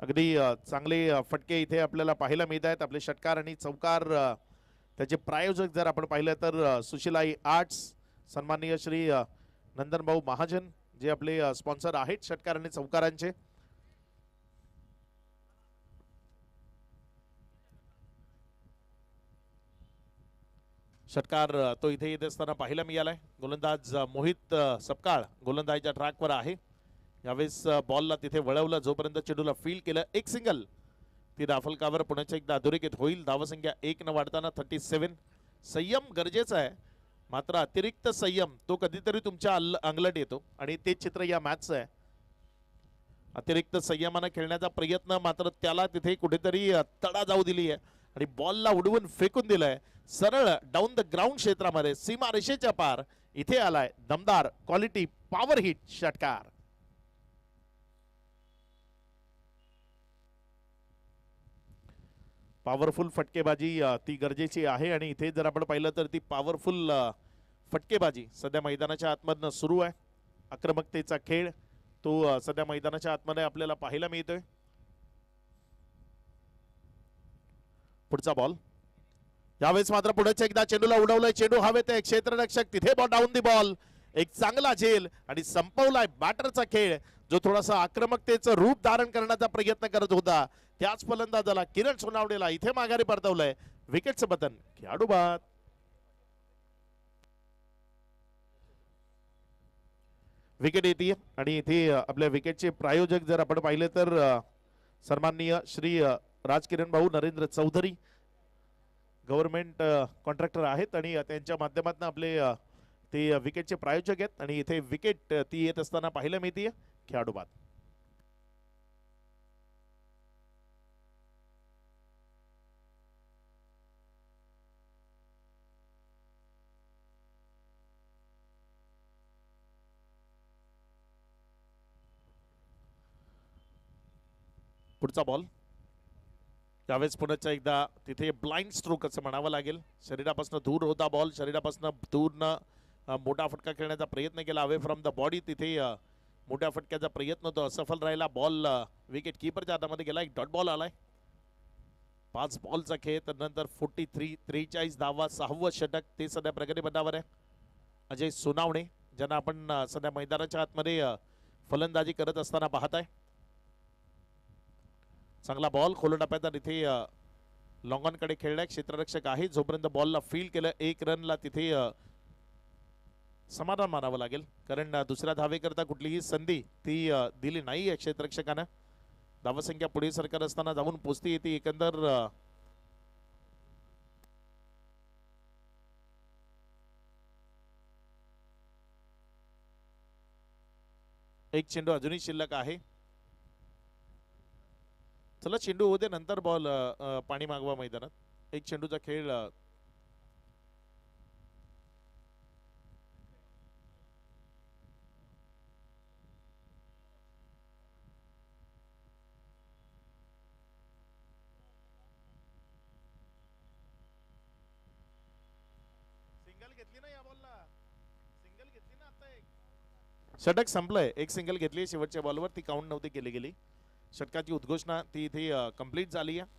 अगदी चांगले फटके इथे आपल्याला पाहायला मिळत आहेत. आपले षटकार आणि चौकार त्याचे प्रायोजक जर आपण पाहिलं तर सुशीलाई आर्ट्स, सन्माननीय श्री नंदन भाऊ महाजन जे आपले स्पॉन्सर आहेत षटकार आणि चौकारांचे. षटकार तो इथे येत असताना पाहायला मिळालाय. गोलंदाज मोहित सपकाळ गोलंदाजीच्या ट्रॅकवर आहे. यावेळेस बॉलला तिथे वळवलं. जोपर्यंत चेंडूला फील्ड केलं एक सिंगल ती दाफलकावर पुन्हा एकदा अधोरेखित होईल. धावसंख्या 1 न वाढताना 37. संयम गरजेचा आहे, मात्र अतिरिक्त संयम तो कधीतरी तुमच्या अंगलट येतो आणि ते चित्र या मॅचचं आहे. अतिरिक्त संयमानं खेळण्याचा प्रयत्न मात्र त्याला तिथे कुठेतरी तडा जाऊ दिली आहे आणि बॉलला उडवून फेकून दिलाय सरळ डाऊन द ग्राउंड क्षेत्रामध्ये. सीमा रेषेच्या पार इथे आलाय दमदार क्वालिटी पॉवर हिट षटकार. पॉवरफुल फटकेबाजी ती गरजेची आहे आणि इथे जर आपण पाहिलं तर ती पॉवरफुल फटकेबाजी सध्या मैदानाच्या आतमधनं सुरू आहे. आक्रमकतेचा खेळ तो सध्या मैदानाच्या आतमध्ये आपल्याला पाहायला मिळतोय. पुढचा बॉल यावेळेस मात्र पुढे एकदा चेंडूला उडवलंय. चेंडू हवेत आहे. क्षेत्ररक्षक तिथे डाऊन दी बॉल. एक चांगला झेल आणि संपवलाय बॅटरचा खेळ जो थोडासा आक्रमकतेचं रूप धारण करण्याचा प्रयत्न करत होता. त्याच फलंदाजाला किरण सोनावडेला इथे माघारी परतवलंय. विकेटचं बटन खेळाडू बाद. विकेट येते आणि इथे आपल्या विकेटचे प्रायोजक जर आपण पाहिले तर सन्माननीय श्री राजकिरण भाऊ नरेंद्र चौधरी गव्हर्नमेंट कॉन्ट्रॅक्टर आहेत आणि त्यांच्या माध्यमातून आपले ते विकेटचे प्रायोजक आहेत आणि इथे विकेट ती येत असताना पाहायला मिळते. खेळाडू बाद. पुढचा बॉल त्यावेळेस पुन्हा एकदा तिथे ब्लाइंड स्ट्रोक असं म्हणावं लागेल. शरीरापासून दूर होता बॉल. शरीरापासून दूरनं मोठा फटका खेळण्याचा प्रयत्न केला अवे फ्रॉम द बॉडी. तिथे मोठ्या फटक्याचा प्रयत्न तो असफल राहिला. बॉल विकेट कीपरच्या हातामध्ये गेला. एक डॉट बॉल आलाय. 5 बॉलचा खेळ, त्यानंतर 43 धावा, 6वं षटक ते सध्या प्रगतीपथावर आहे. अजय सोनावणे ज्यांना आपण सध्या मैदानाच्या आतमध्ये फलंदाजी करत असताना पाहत आहे. चांगला बॉल खोलून टाकतात इथे लॉंग ऑन कडे खेळलाय. क्षेत्ररक्षक आहे, जोपर्यंत बॉलला फील केलं 1 रनला तिथे समाधान मानावं लागेल, कारण दुसऱ्या धावेकरता कुठलीही संधी ती दिली नाही आहे क्षेत्ररक्षकानं. धावसंख्या पुढे सरकत असताना जाऊन पोचती येते. एकंदर एक चेंडू अजूनही शिल्लक आहे. चला चेंडू होते नंतर बॉल पाणी मागवा मैदानात. एक चेंडूचा खेळ सिंगल घेतली ना या बॉलला, सिंगल घेतली ना आता. एक षटक संपलंय, एक सिंगल घेतली शेवटच्या बॉलवर, ती काउंट नव्हती केली गेली. षटकाची उद्घोषणा ती इथे कंप्लीट झाली आहे.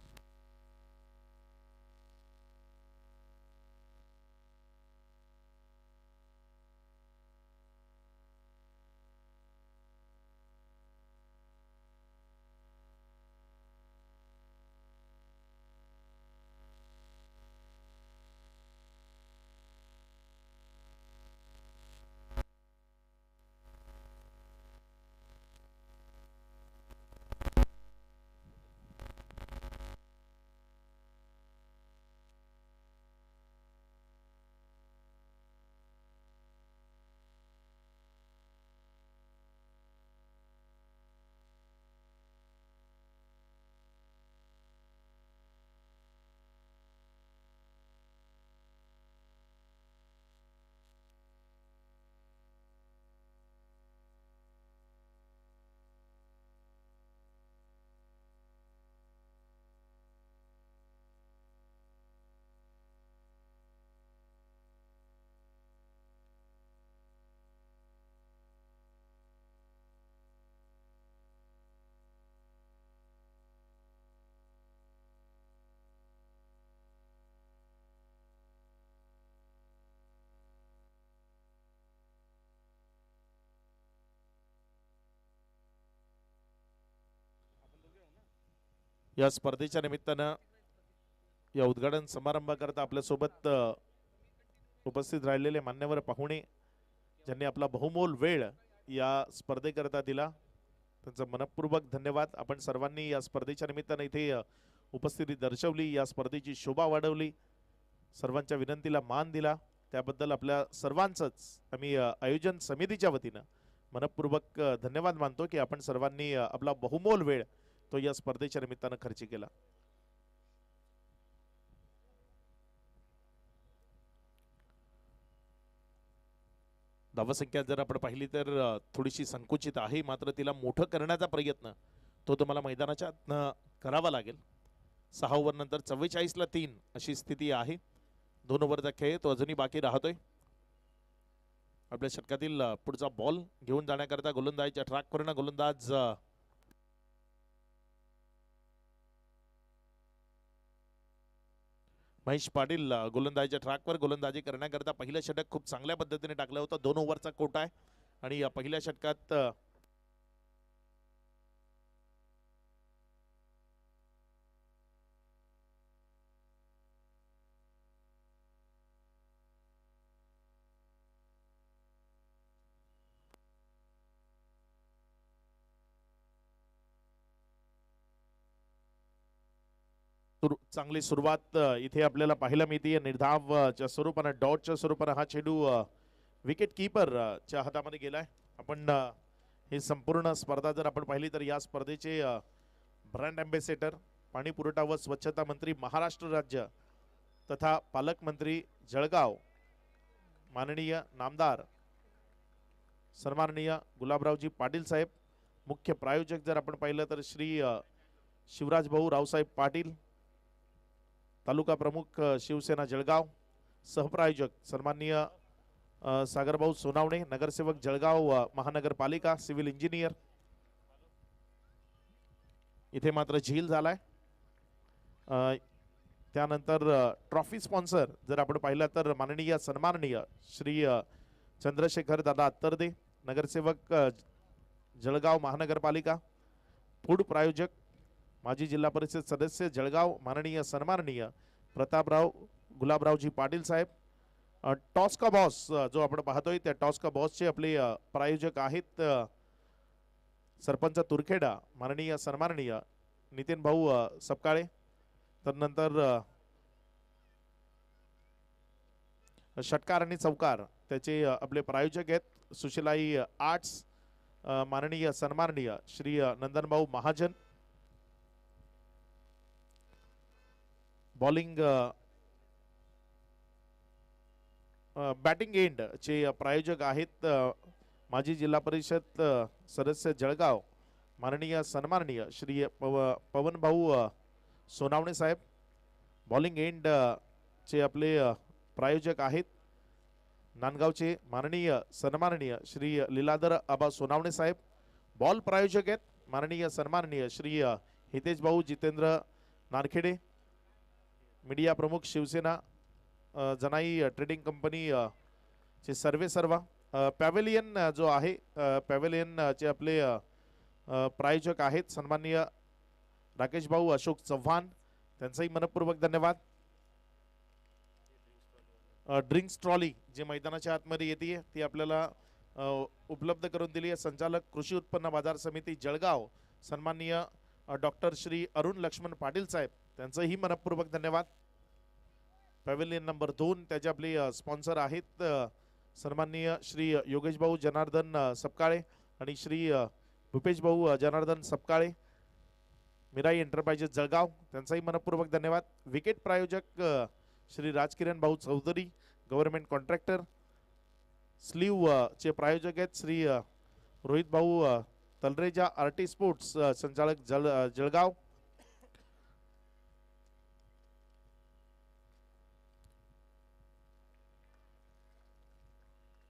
या स्पर्धेच्या निमित्तानं या उद्घाटन समारंभाकरता आपल्यासोबत उपस्थित राहिलेले मान्यवर पाहुणे ज्यांनी आपला बहुमोल वेळ या स्पर्धेकरता दिला, त्यांचा मनपूर्वक धन्यवाद. आपण सर्वांनी या स्पर्धेच्या निमित्तानं इथे उपस्थिती दर्शवली, या स्पर्धेची शोभा वाढवली, सर्वांच्या विनंतीला मान दिला, त्याबद्दल आपल्या सर्वांचंच आम्ही आयोजन समितीच्या वतीनं मनपूर्वक धन्यवाद मानतो की आपण सर्वांनी आपला बहुमोल वेळ तो या स्पर्धेच्या निमित्तानं खर्च केला. धावसंख्या जर आपण पाहिली तर थोडीशी संकुचित आहे, मात्र तिला मोठं करण्याचा प्रयत्न तो तुम्हाला मैदानाच्या आतनं करावा लागेल. 6 ओव्हर नंतर 44ला 3 अशी स्थिती आहे. 2 ओव्हरचा खेळ तो अजूनही बाकी राहतोय. आपल्या षटकातील पुढचा बॉल घेऊन जाण्याकरता गोलंदाजीच्या ट्रॅकवरनं गोलंदाज महेश पाटील गोलंदाजीच्या ट्रॅकवर गोलंदाजी करण्याकरता पहिलं षटक खूप चांगल्या पद्धतीने टाकलं होतं. 2 ओव्हरचा कोटा आहे आणि या पहिल्या षटकात चांगली सुरुवात इथे आपल्याला पाहायला मिळते. निर्धावच्या स्वरूपानं डॉटच्या स्वरूपानं हा चेंडू विकेट कीपर च्या हातामध्ये गेलाय. आपण ही संपूर्ण स्पर्धा जर आपण पाहिली तर या स्पर्धेचे ब्रँड अँबॅसेडर, पाणी पुरवठा व स्वच्छता मंत्री महाराष्ट्र राज्य तथा पालकमंत्री जळगाव माननीय नामदार सन्माननीय गुलाबरावजी पाटील साहेब, मुख्य प्रायोजक जर आपण पाहिलं तर श्री शिवराज भाऊ रावसाहेब पाटील, तालुका प्रमुख शिवसेना जळगाव, सहप्रायोजक सन्माननीय सागरभाऊ सोनावणे, नगरसेवक जळगाव महानगरपालिका, सिव्हिल इंजिनियर. इथे मात्र झील झालाय. अ, त्यानंतर ट्रॉफी स्पॉन्सर जर आपण पाहिलं तर माननीय सन्माननीय श्री चंद्रशेखर दादा अत्तरदे, नगरसेवक जळगाव महानगरपालिका. फूड प्रायोजक माजी जिल्हा परिषद सदस्य जळगाव माननीय सन्माननीय प्रतापराव गुलाबरावजी पाटील साहेब. टॉस्का बॉस जो आपण पाहतोय त्या टॉस्का बॉसचे आपले प्रायोजक आहेत सरपंच तुरखेडा माननीय सन्माननीय नितीन भाऊ सपकाळे. त्यानंतर षटकार आणि चौकार त्याचे आपले प्रायोजक आहेत सुशीलाई आर्ट्स माननीय सन्माननीय श्री नंदनभाऊ महाजन. बॉलिंग बॅटिंग एंड चे प्रायोजक आहेत माजी जिल्हा परिषद सदस्य जळगाव माननीय सन्माननीय श्री पवनभाऊ सोनावणे साहेब. बॉलिंग एंड चे आपले प्रायोजक आहेत नांदगावचे माननीय सन्माननीय श्री लीलाधर आबा सोनावणे साहेब. बॉल प्रायोजक आहेत माननीय सन्माननीय श्री हितेश भाऊ जितेंद्र नारखेडे. मीडिया प्रमुख शिवसेना जनाई ट्रेडिंग कंपनी चे सर्वे सर्वा. पॅव्हेलियन जो आहे पॅव्हेलियन चे आपले प्रायोजक आहेत सन्माननीय राकेश भाऊ अशोक चव्हाण, त्यांचाही मनपूर्वक धन्यवाद. ड्रिंक्स ट्रॉली जे मैदानाच्या आतमध्ये येते ती आपल्याला उपलब्ध करून दिली आहे संचालक कृषी उत्पन्न बाजार समिती जळगाव सन्माननीय डॉक्टर श्री अरुण लक्ष्मण पाटील साहेब, त्यांचंही मनपूर्वक धन्यवाद. पॅव्हेलियन नंबर 2 त्याचे आपले स्पॉन्सर आहेत सन्माननीय श्री योगेश भाऊ जनार्दन सपकाळे आणि श्री भूपेश भाऊ जनार्दन सपकाळे मिराई एंटरप्राइजेस जळगाव, त्यांचाही मनपूर्वक धन्यवाद. विकेट प्रायोजक श्री राजकिरण भाऊ चौधरी गव्हर्नमेंट कॉन्ट्रॅक्टर. स्लीव चे प्रायोजक आहेत श्री रोहित भाऊ तलरेजा आरटी स्पोर्ट्स संचालक जळगाव.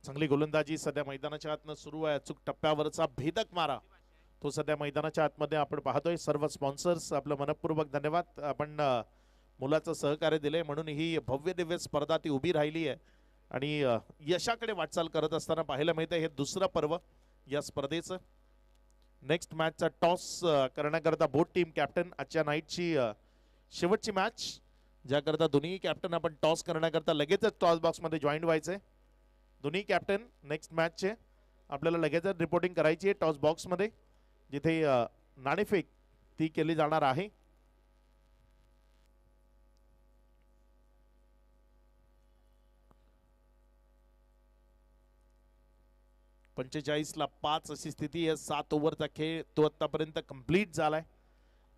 चांगली गोलंदाजी सध्या मैदानाच्या आतनं सुरू आहे. अचूक टप्प्यावरचा भेदक मारा तो सध्या मैदानाच्या आतमध्ये आपण पाहतोय. सर्व स्पॉन्सर्स आपलं मनपूर्वक धन्यवाद. आपण मुलाचं सहकार्य दिले म्हणून ही भव्य दिव्य स्पर्धा ती उभी राहिली आहे आणि यशाकडे वाटचाल करत असताना पाहायला मिळतं हे दुसरं पर्व या स्पर्धेचं. नेक्स्ट मॅचचा टॉस करण्याकरता बोथ टीम कॅप्टन आजच्या नाईटची शेवटची मॅच ज्याकरता दोन्ही कॅप्टन आपण टॉस करण्याकरता लगेचच टॉस बॉक्समध्ये जॉईन व्हायचे. दोन्ही कॅप्टन नेक्स्ट मॅचचे आपल्याला लगेचच रिपोर्टिंग करायची आहे टॉस बॉक्समध्ये जिथे नाणेफेक ती केली जाणार आहे. ला 5 अशी स्थिती आहे. 7 ओव्हरचा खेळ तो आतापर्यंत कंप्लीट झालाय.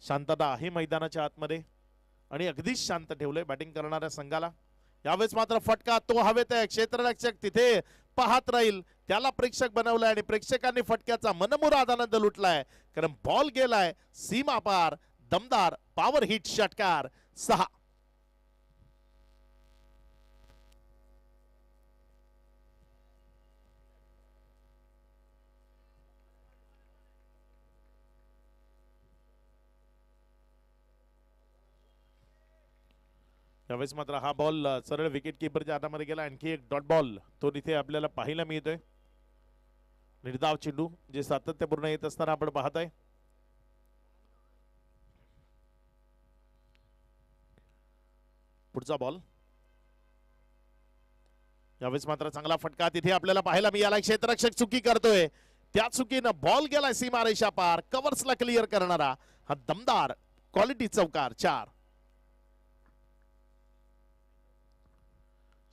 शांतता आहे मैदानाच्या आतमध्ये आणि अगदीच शांत ठेवलंय बॅटिंग करणाऱ्या संघाला. यावेळेस मात्र फटका तो हवेत आहे. क्षेत्ररक्षक तिथे पाहत राहील, त्याला प्रेक्षक बनवलाय आणि प्रेक्षकांनी फटक्याचा मनमुराद आनंद लुटलाय कारण बॉल गेलाय सीमा पार. दमदार पॉवर हिट षटकार 6. त्यावेळेस मात्र हा बॉल सरळ विकेट कीपरच्या हातामध्ये गेला. आणखी एक डॉट बॉल तो तिथे आपल्याला पाहायला मिळतोय. निर्धाव चेंडू जे सातत्यपूर्ण येत असताना आपण पाहताय. पुढचा बॉल यावेळेस मात्र चांगला फटका तिथे आपल्याला पाहायला मिळाला. क्षेत्ररक्षक चुकी करतोय, त्या चुकीनं बॉल गेलाय सीमारेषा पार. कव्हर्सला क्लिअर करणारा हा दमदार क्वालिटी चौकार 4.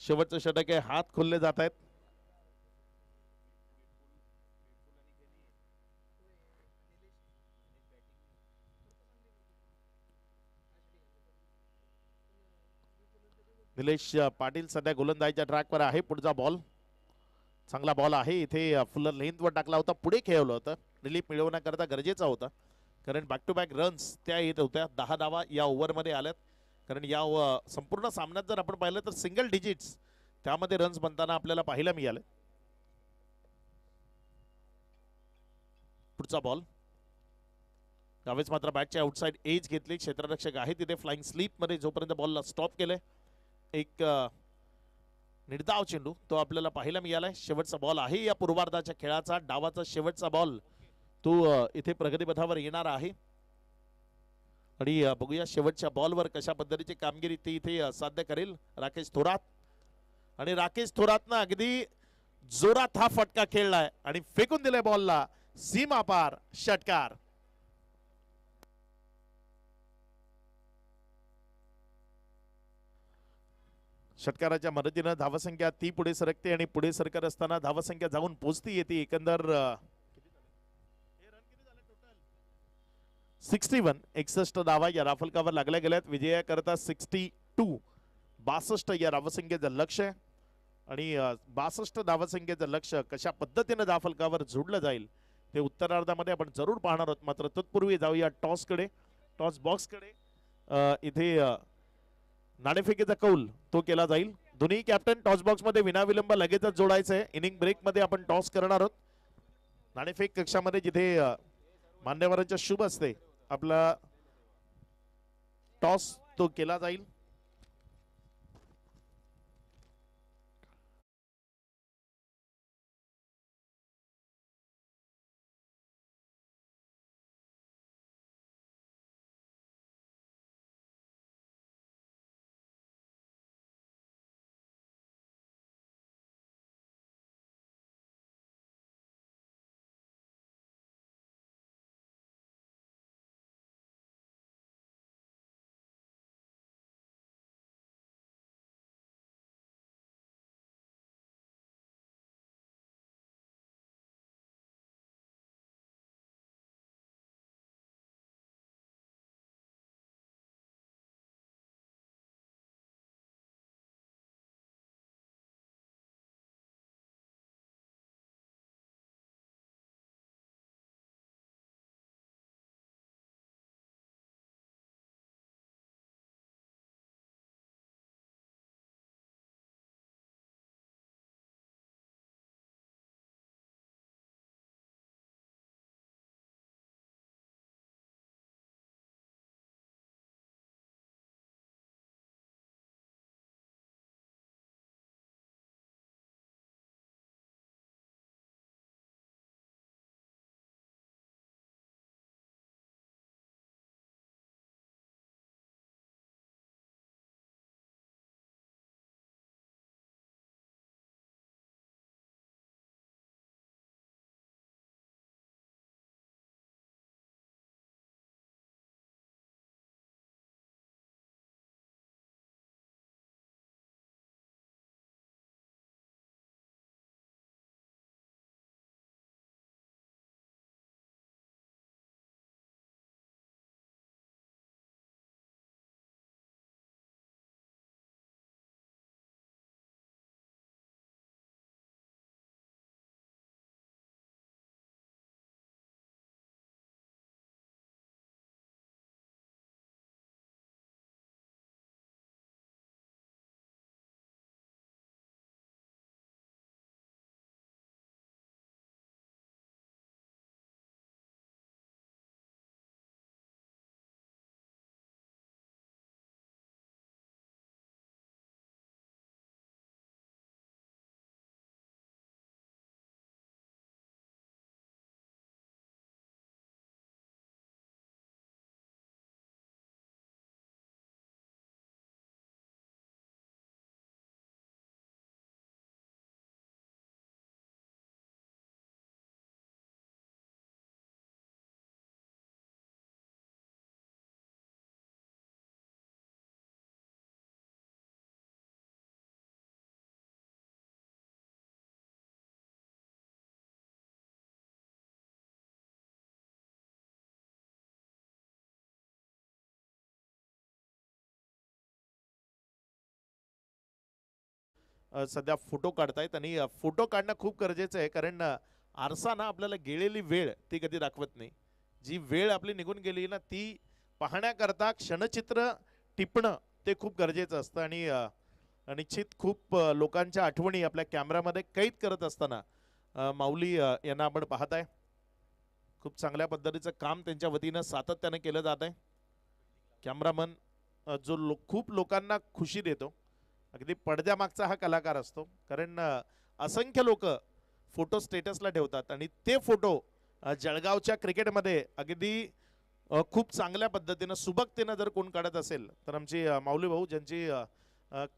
शेवटचं षटक आहे. हात खोलले जात आहेत. निलेश पाटील सध्या गोलंदाजीच्या ट्रॅकवर आहे. पुढचा बॉल चांगला बॉल आहे. इथे फुल लेंथवर टाकला होता, पुढे खेळवलं होतं. रिलीफ मिळवण्याकरता गरजेचा होता कारण बॅक टू बॅक रन्स त्या येत होत्या. 10 धावा या ओव्हरमध्ये आल्यात कारण या संपूर्ण सामन्यात जर आपण पाहिलं तर सिंगल डिजिट्स त्यामध्ये रन्स बनताना आपल्याला पाहायला मिळाले. पुढचा बॉल त्यावेळेस मात्र बॅटच्या आउटसाइड एज घेतली. क्षेत्ररक्षक आहे तिथे फ्लाइंग स्लीप मध्ये जोपर्यंत बॉलला स्टॉप केलंय. एक निर्धाव चेंडू तो आपल्याला पाहायला मिळालाय. शेवटचा बॉल आहे या पूर्वार्धाच्या खेळाचा. डावाचा शेवटचा बॉल तो इथे प्रगतीपथावर येणार आहे आणि बघूया शेवटच्या बॉलवर कशा पद्धतीची कामगिरी ती इथे साध्य करेल राकेश थोरात. आणि राकेश थोरातनं अगदी जोरात हा फटका खेळलाय आणि फेकून दिलाय बॉलला सीमा पार षटकार. षटकाराच्या मदतीनं धावसंख्या ती पुढे सरकते आणि पुढे सरकत असताना धावसंख्या जाऊन पोहोचती येते एकंदर 61. 61 धावा या राफलकावर लागल्या गेल्यात. विजयाकरता 62. 62 या धावसंख्येचं लक्ष आहे आणि 62 धावसंख्येचं लक्ष कशा पद्धतीने धावफलकावर जोडलं जाईल ते उत्तरार्धामध्ये आपण जरूर पाहणार आहोत. मात्र तत्पूर्वी जाऊया टॉसकडे, टॉस बॉक्सकडे. इथे नाणेफेकीचा कौल तो केला जाईल. दोन्ही कॅप्टन टॉस बॉक्स मध्ये विनाविलंब लगेचच जोडायचं आहे. इनिंग ब्रेक मध्ये आपण टॉस करणार आहोत. नाणेफेक कक्षामध्ये जिथे मान्यवरांच्या शुभ असते आपला टॉस तो केला जाईल. सध्या फोटो काढतायत आणि फोटो काढणं खूप गरजेचं आहे कारण आरसा ना आपल्याला गेलेली वेळ ती कधी दाखवत नाही. जी वेळ आपली निघून गेली ना ती पाहण्याकरता क्षणचित्र टिपणं ते खूप गरजेचं असतं आणि निश्चित खूप लोकांच्या आठवणी आपल्या कॅमेऱ्यामध्ये कैद करत असताना माऊली यांना आपण पाहताय. खूप चांगल्या पद्धतीचं काम त्यांच्या वतीनं सातत्याने केलं जात आहे. कॅमेरामन जो खूप लोकांना खुशी देतो, अगदी पडद्यामागचा हा कलाकार असतो. कारण असंख्य लोक फोटो स्टेटसला ठेवतात आणि ते फोटो जळगावच्या क्रिकेटमध्ये अगदी खूप चांगल्या पद्धतीनं सुबकतेनं जर कोण काढत असेल तर आमची माऊली भाऊ, ज्यांची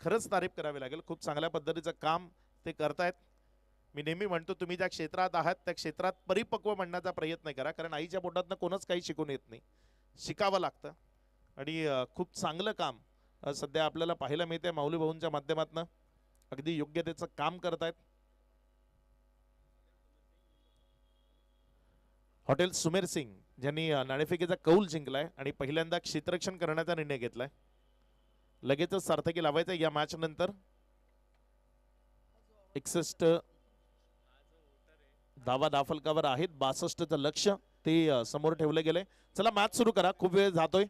खरंच तारीफ करावी लागेल. खूप चांगल्या पद्धतीचं काम ते करतायत. मी नेहमी म्हणतो, तुम्ही ज्या क्षेत्रात आहात त्या क्षेत्रात परिपक्व बनण्याचा प्रयत्न करा. कारण आईच्या पोटातनं कोणच काही शिकून येत नाही, शिकावं लागतं. आणि खूप चांगलं काम सध्या आपल्याला पाहायला मिळते. माऊली भाऊंच्या माध्यमातून अगदी योग्यतेचं काम करतायत. हॉटेल सुमेर सिंग ज्यांनी नाणेफेकीचा कौल जिंकलाय आणि पहिल्यांदा क्षेत्ररक्षण करण्याचा निर्णय घेतलाय. लगेचच सार्थकी लावायचं या मॅच नंतर. 61 धावा धाफलकावर आहेत. 62चं लक्ष ते समोर ठेवले गेले. चला मॅच सुरू करा, खूप वेळ जातोय.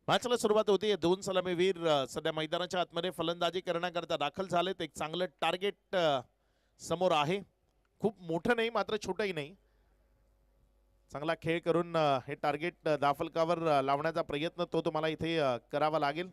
मॅचला सुरुवात होती. दोन सलामीवीर सध्या मैदानाच्या आतमध्ये फलंदाजी करण्याकरता दाखल झालेत. एक चांगलं टार्गेट समोर आहे. खूप मोठं नाही मात्र छोटंही नाही. चांगला खेळ करून हे टार्गेट दाफलकावर लावण्याचा प्रयत्न तो तुम्हाला इथे करावा लागेल.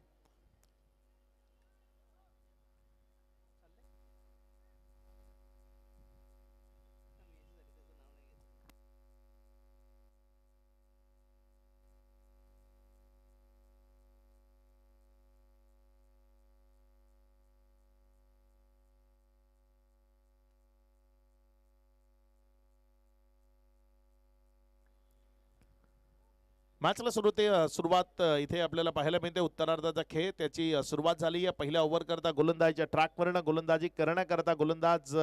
मॅचला सुरुवात इथे आपल्याला पाहायला मिळते. उत्तरार्धाचा खेळ त्याची सुरुवात झाली. या पहिल्या ओव्हर करता गोलंदाजीच्या ट्रॅकवरनं गोलंदाजी करण्याकरता गोलंदाज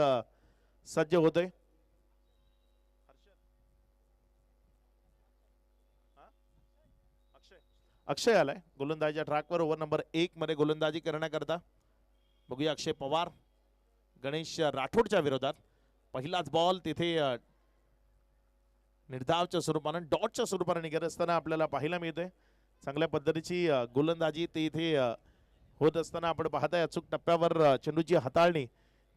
सज्ज होतोय. अक्षय आलाय गोलंदाजीच्या ट्रॅकवर ओव्हर नंबर 1 मध्ये गोलंदाजी करण्याकरता. बघूया अक्षय पवार गणेश राठोडच्या विरोधात. पहिलाच बॉल तिथे निर्धावच्या स्वरूपानं डॉटच्या स्वरूपानं निघत असताना आपल्याला पाहायला मिळते. चांगल्या पद्धतीची गोलंदाजी ती इथे होत असताना आपण पाहताय. अचूक टप्प्यावर चेंडूची हाताळणी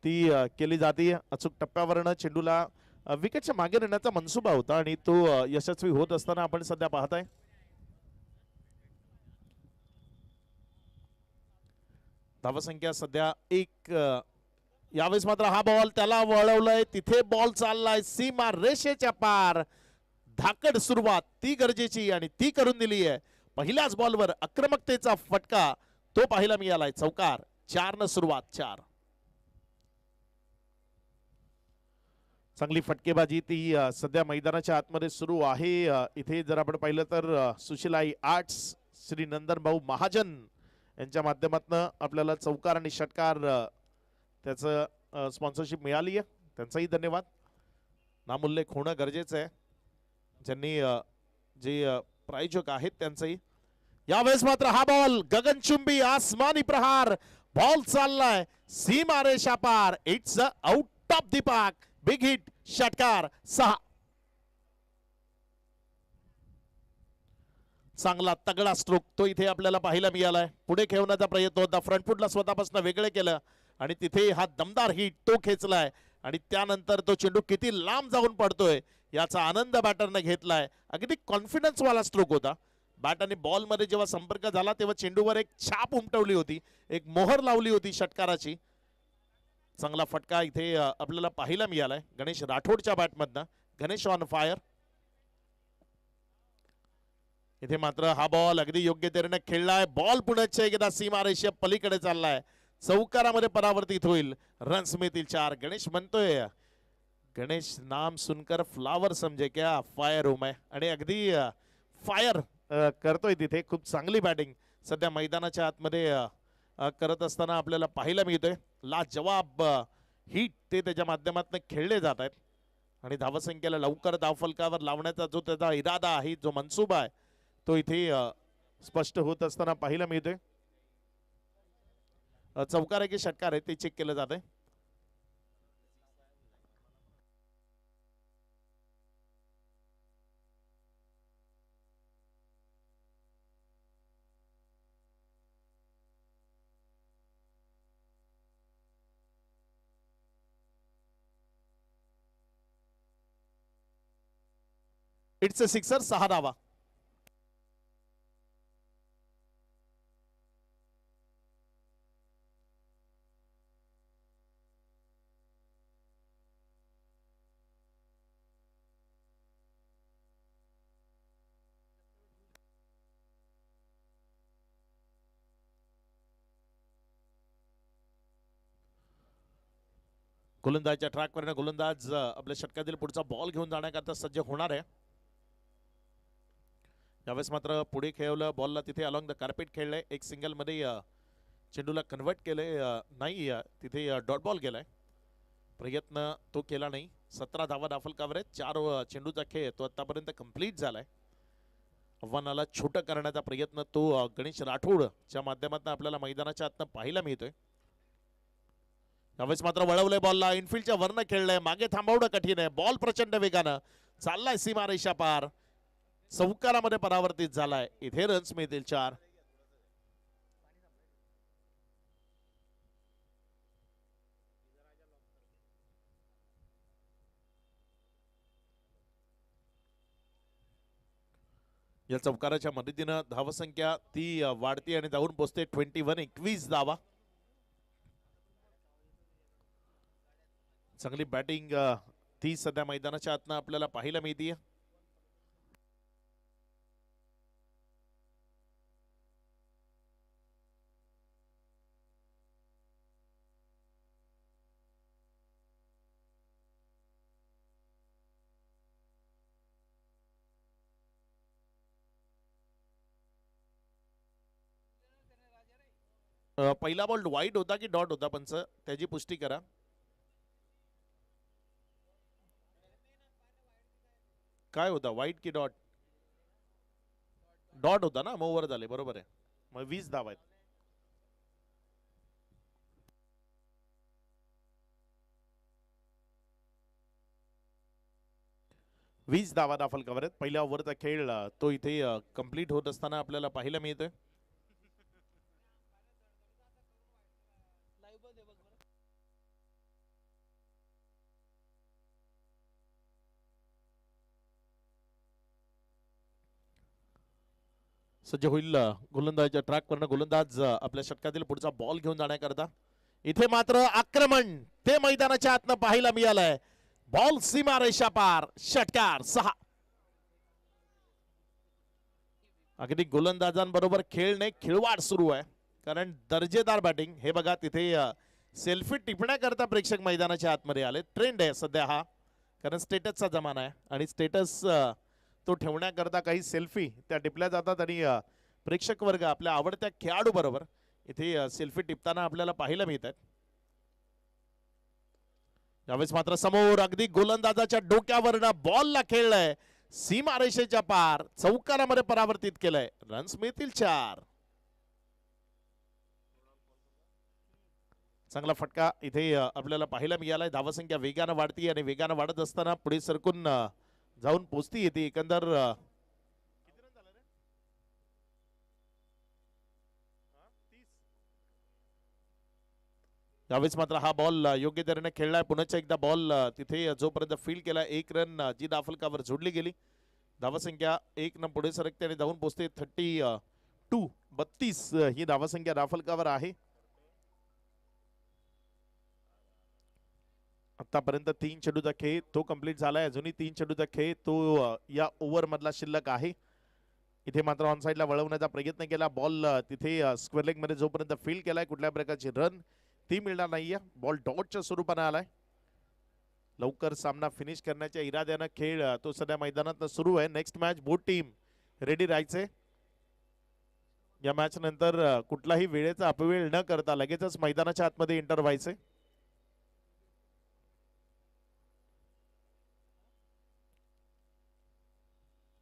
ती केली जाते. अचूक टप्प्यावरनं चेंडूला विकेटच्या मागे नेण्याचा मनसुबा होता आणि तो यशस्वी होत असताना आपण सध्या पाहताय. धावसंख्या सध्या 1. यावेळेस मात्र हा बॉल त्याला वळवलाय. तिथे बॉल चाललाय सीमा रेषेच्या पार. धाकड सुरुवात ती गरजेची आणि ती करून दिली आहे. पहिल्याच बॉलवर आक्रमकतेचा फटका तो पाहायला मिळालाय. चौकार. 4 न सुरुवात 4. चांगली फटकेबाजी ती सध्या मैदानाच्या आतमध्ये सुरू आहे. इथे जर आपण पाहिलं तर सुशीलाई आर्ट्स श्री नंदन भाऊ महाजन यांच्या माध्यमातून आपल्याला चौकार आणि षटकार त्याचं स्पॉन्सरशिप मिळाली आहे. त्यांचाही धन्यवाद. नामोल्लेख होणं गरजेचं आहे. ज्यांनी जे प्रायोजक आहेत त्यांचंही. यावेळेस मात्र हा बॉल गगनचुंबी आसमानी प्रहार. बॉल चाललाय सीमा रेषा पार. It's out of the park. Big hit. षटकार. 6. चांगला तगडा स्ट्रोक तो इथे आपल्याला पाहायला मिळालाय. पुढे खेळवण्याचा प्रयत्न होता. फ्रंट फुटला स्वतःपासून वेगळे केलं आणि तिथे हा दमदार हिट तो खेचलाय आणि त्यानंतर तो चेंडू किती लांब जाऊन पडतोय याचा आनंद बॅटरने घेतलाय. अगदी कॉन्फिडन्स वाला स्ट्रोक होता. बॅट आणि बॉल मध्ये जेव्हा संपर्क झाला तेव्हा चेंडूवर एक छाप उमटवली होती, एक मोहर लावली होती षटकाराची. चांगला फटका इथे आपल्याला पाहायला मिळालाय गणेश राठोडच्या बॅटमधनं. Ganesh on fire. इथे मात्र हा बॉल अगदी योग्य तऱ्हेने खेळलाय. बॉल पुण्याच्या एकदा सीमारेषे पलीकडे चाललाय. चौकारामध्ये परावर्तित होईल. रन्स मिळतील 4. गणेश म्हणतोय, गणेश नाम सुनकर फ्लावर समजे क्या फायर हूं मैं. आणि अगदी फायर करतोय तिथे. खूप चांगली बॅटिंग सध्या मैदानाच्या आतमध्ये करत असताना आपल्याला पाहायला मिळतोय. लाजवाब हिट ते त्याच्या माध्यमातून खेळले जात आहेत आणि धावसंख्येला लवकर धावफलकावर लावण्याचा जो त्याचा इरादा आहे, जो मनसुबा आहे, तो इथे स्पष्ट होत असताना पाहायला मिळतोय. चौकार आहे की षटकार आहे ते चेक केलं जात आहे. इट्स अ सिक्सर, 6 धावा. गोलंदाजच्या ट्रॅकवर गोलंदाज आपल्या षटकातील पुढचा बॉल घेऊन जाण्याकरता सज्ज होणार आहे. यावेळेस मात्र पुढे खेळवलं, बॉलला तिथे अलॉंग द कार्पेट खेळलंय. एक सिंगल मध्ये चेंडूला कन्वर्ट केलंय, नाही तिथे डॉट बॉल गेलाय. प्रयत्न तो केला नाही. 17 धावा दाफलकावर आहेत. 4 चेंडूचा खेळ तो आतापर्यंत कंप्लीट झालाय. आव्हानाला छोटं करण्याचा प्रयत्न तो गणेश राठोडच्या माध्यमातून आपल्याला मैदानाच्या आतनं पाहायला मिळतोय. यावेळेस मात्र वळवलंय बॉलला, इनफिल्डच्या वरनं खेळलंय, मागे थांबवणं कठीण आहे. बॉल प्रचंड वेगानं चाललाय सीमारेषा पार, चौकारामध्ये परावर्तित झालाय. इथे रन्स मिळतील 4. या चौकाराच्या मदतीनं धावसंख्या ती वाढती आणि जाऊन पोहोचते 21 धावा. चांगली बॅटिंग ती सध्या मैदानाच्या आतनं आपल्याला पाहायला मिळते. पहिला बॉल वाईड होता की डॉट होता पंच, त्याची पुष्टी करा. काय होता, वाईड की डॉट? डॉट होता ना, मग ओव्हर झाले. बरोबर आहे. मग 20 धावा आहेत. धावा दाखल कव्हर आहेत. पहिल्या ओव्हरचा खेळ तो इथे कंप्लीट होत असताना आपल्याला पाहायला मिळतोय. सज्ज होईल गोलंदाजच्या ट्रॅकवरनं गोलंदाज आपल्या षटकातील पुढचा बॉल घेऊन जाण्याकरता. इथे मात्र आक्रमण ते मैदानाच्या आतनं पाहायला मिळालंय. बॉल सीमारेषा पार, षटकार 6. अगदी गोलंदाजांबरोबर खेळणे खिळवाड सुरू आहे, कारण दर्जेदार बॅटिंग. हे बघा तिथे सेल्फी टिपण्याकरता प्रेक्षक मैदानाच्या आतमध्ये आले. ट्रेंड आहे सध्या हा, कारण स्टेटसचा जमाना आहे आणि स्टेटस तो ठेवण्याकरता काही सेल्फी त्या टिपल्या जातात आणि प्रेक्षक वर्ग आपल्या आवडत्या खेळाडू बरोबर इथे सेल्फी टिपताना आपल्याला पाहायला मिळत आहेत. यावेळेस मात्र समोर अगदी गोलंदाजाच्या डोक्यावरनं बॉलला खेळलाय, सीमारेषेच्या पार, चौकारामध्ये परावर्तित केलंय. रन्स मिळतील 4. चांगला फटका इथे आपल्याला पाहायला मिळालाय. धावसंख्या वेगानं वाढती आणि वेगानं वाढत असताना पुढे सरकून जाऊन पोचती येते. एकंदर यावेळेस मात्र हा बॉल योग्य तऱ्हेने खेळलाय. पुन्हा एकदा बॉल तिथे जोपर्यंत फील्ड केला, 1 रन जी दाफलकावर जोडली गेली. धावसंख्या 1 न पुढे सरकते आणि जाऊन पोचते 32 ही धावसंख्या दाफलकावर आहे. आतापर्यंत 3 चेंडूचा खेळ तो कंप्लीट झालाय. अजूनही 3 चेंडूचा खेळ तो या ओव्हर मधला शिल्लक आहे. इथे मात्र ऑन साइडला वळवण्याचा प्रयत्न केला. बॉल तिथे स्क्वेअर लेग मध्ये जोपर्यंत फील्ड केलाय, कुठल्या प्रकारची रन ती मिळणार नाहीये. बॉल डॉटच्या स्वरूपाने आलाय. लवकर सामना फिनिश करण्याच्या इराद्यानं खेळ तो सध्या मैदानात सुरू आहे. Next match both team ready राहायचे. या मॅच नंतर कुठलाही वेळेचा अपव्यय न करता लगेचच मैदानाच्या आतमध्ये एंटर व्हायचे.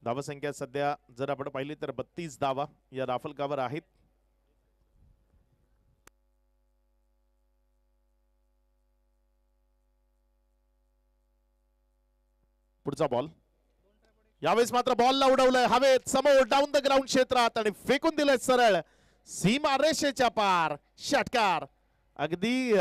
धावसंख्या सध्या जर आपण पाहिली तर 32 धावा या राफलकावर आहेत. पुढचा बॉल यावेळेस मात्र बॉलला उडवलंय हवेत समोर डाऊन द ग्राउंड क्षेत्रात आणि फेकून दिलंय सरळ सीमा रेषेच्या पार. षटकार. अगदी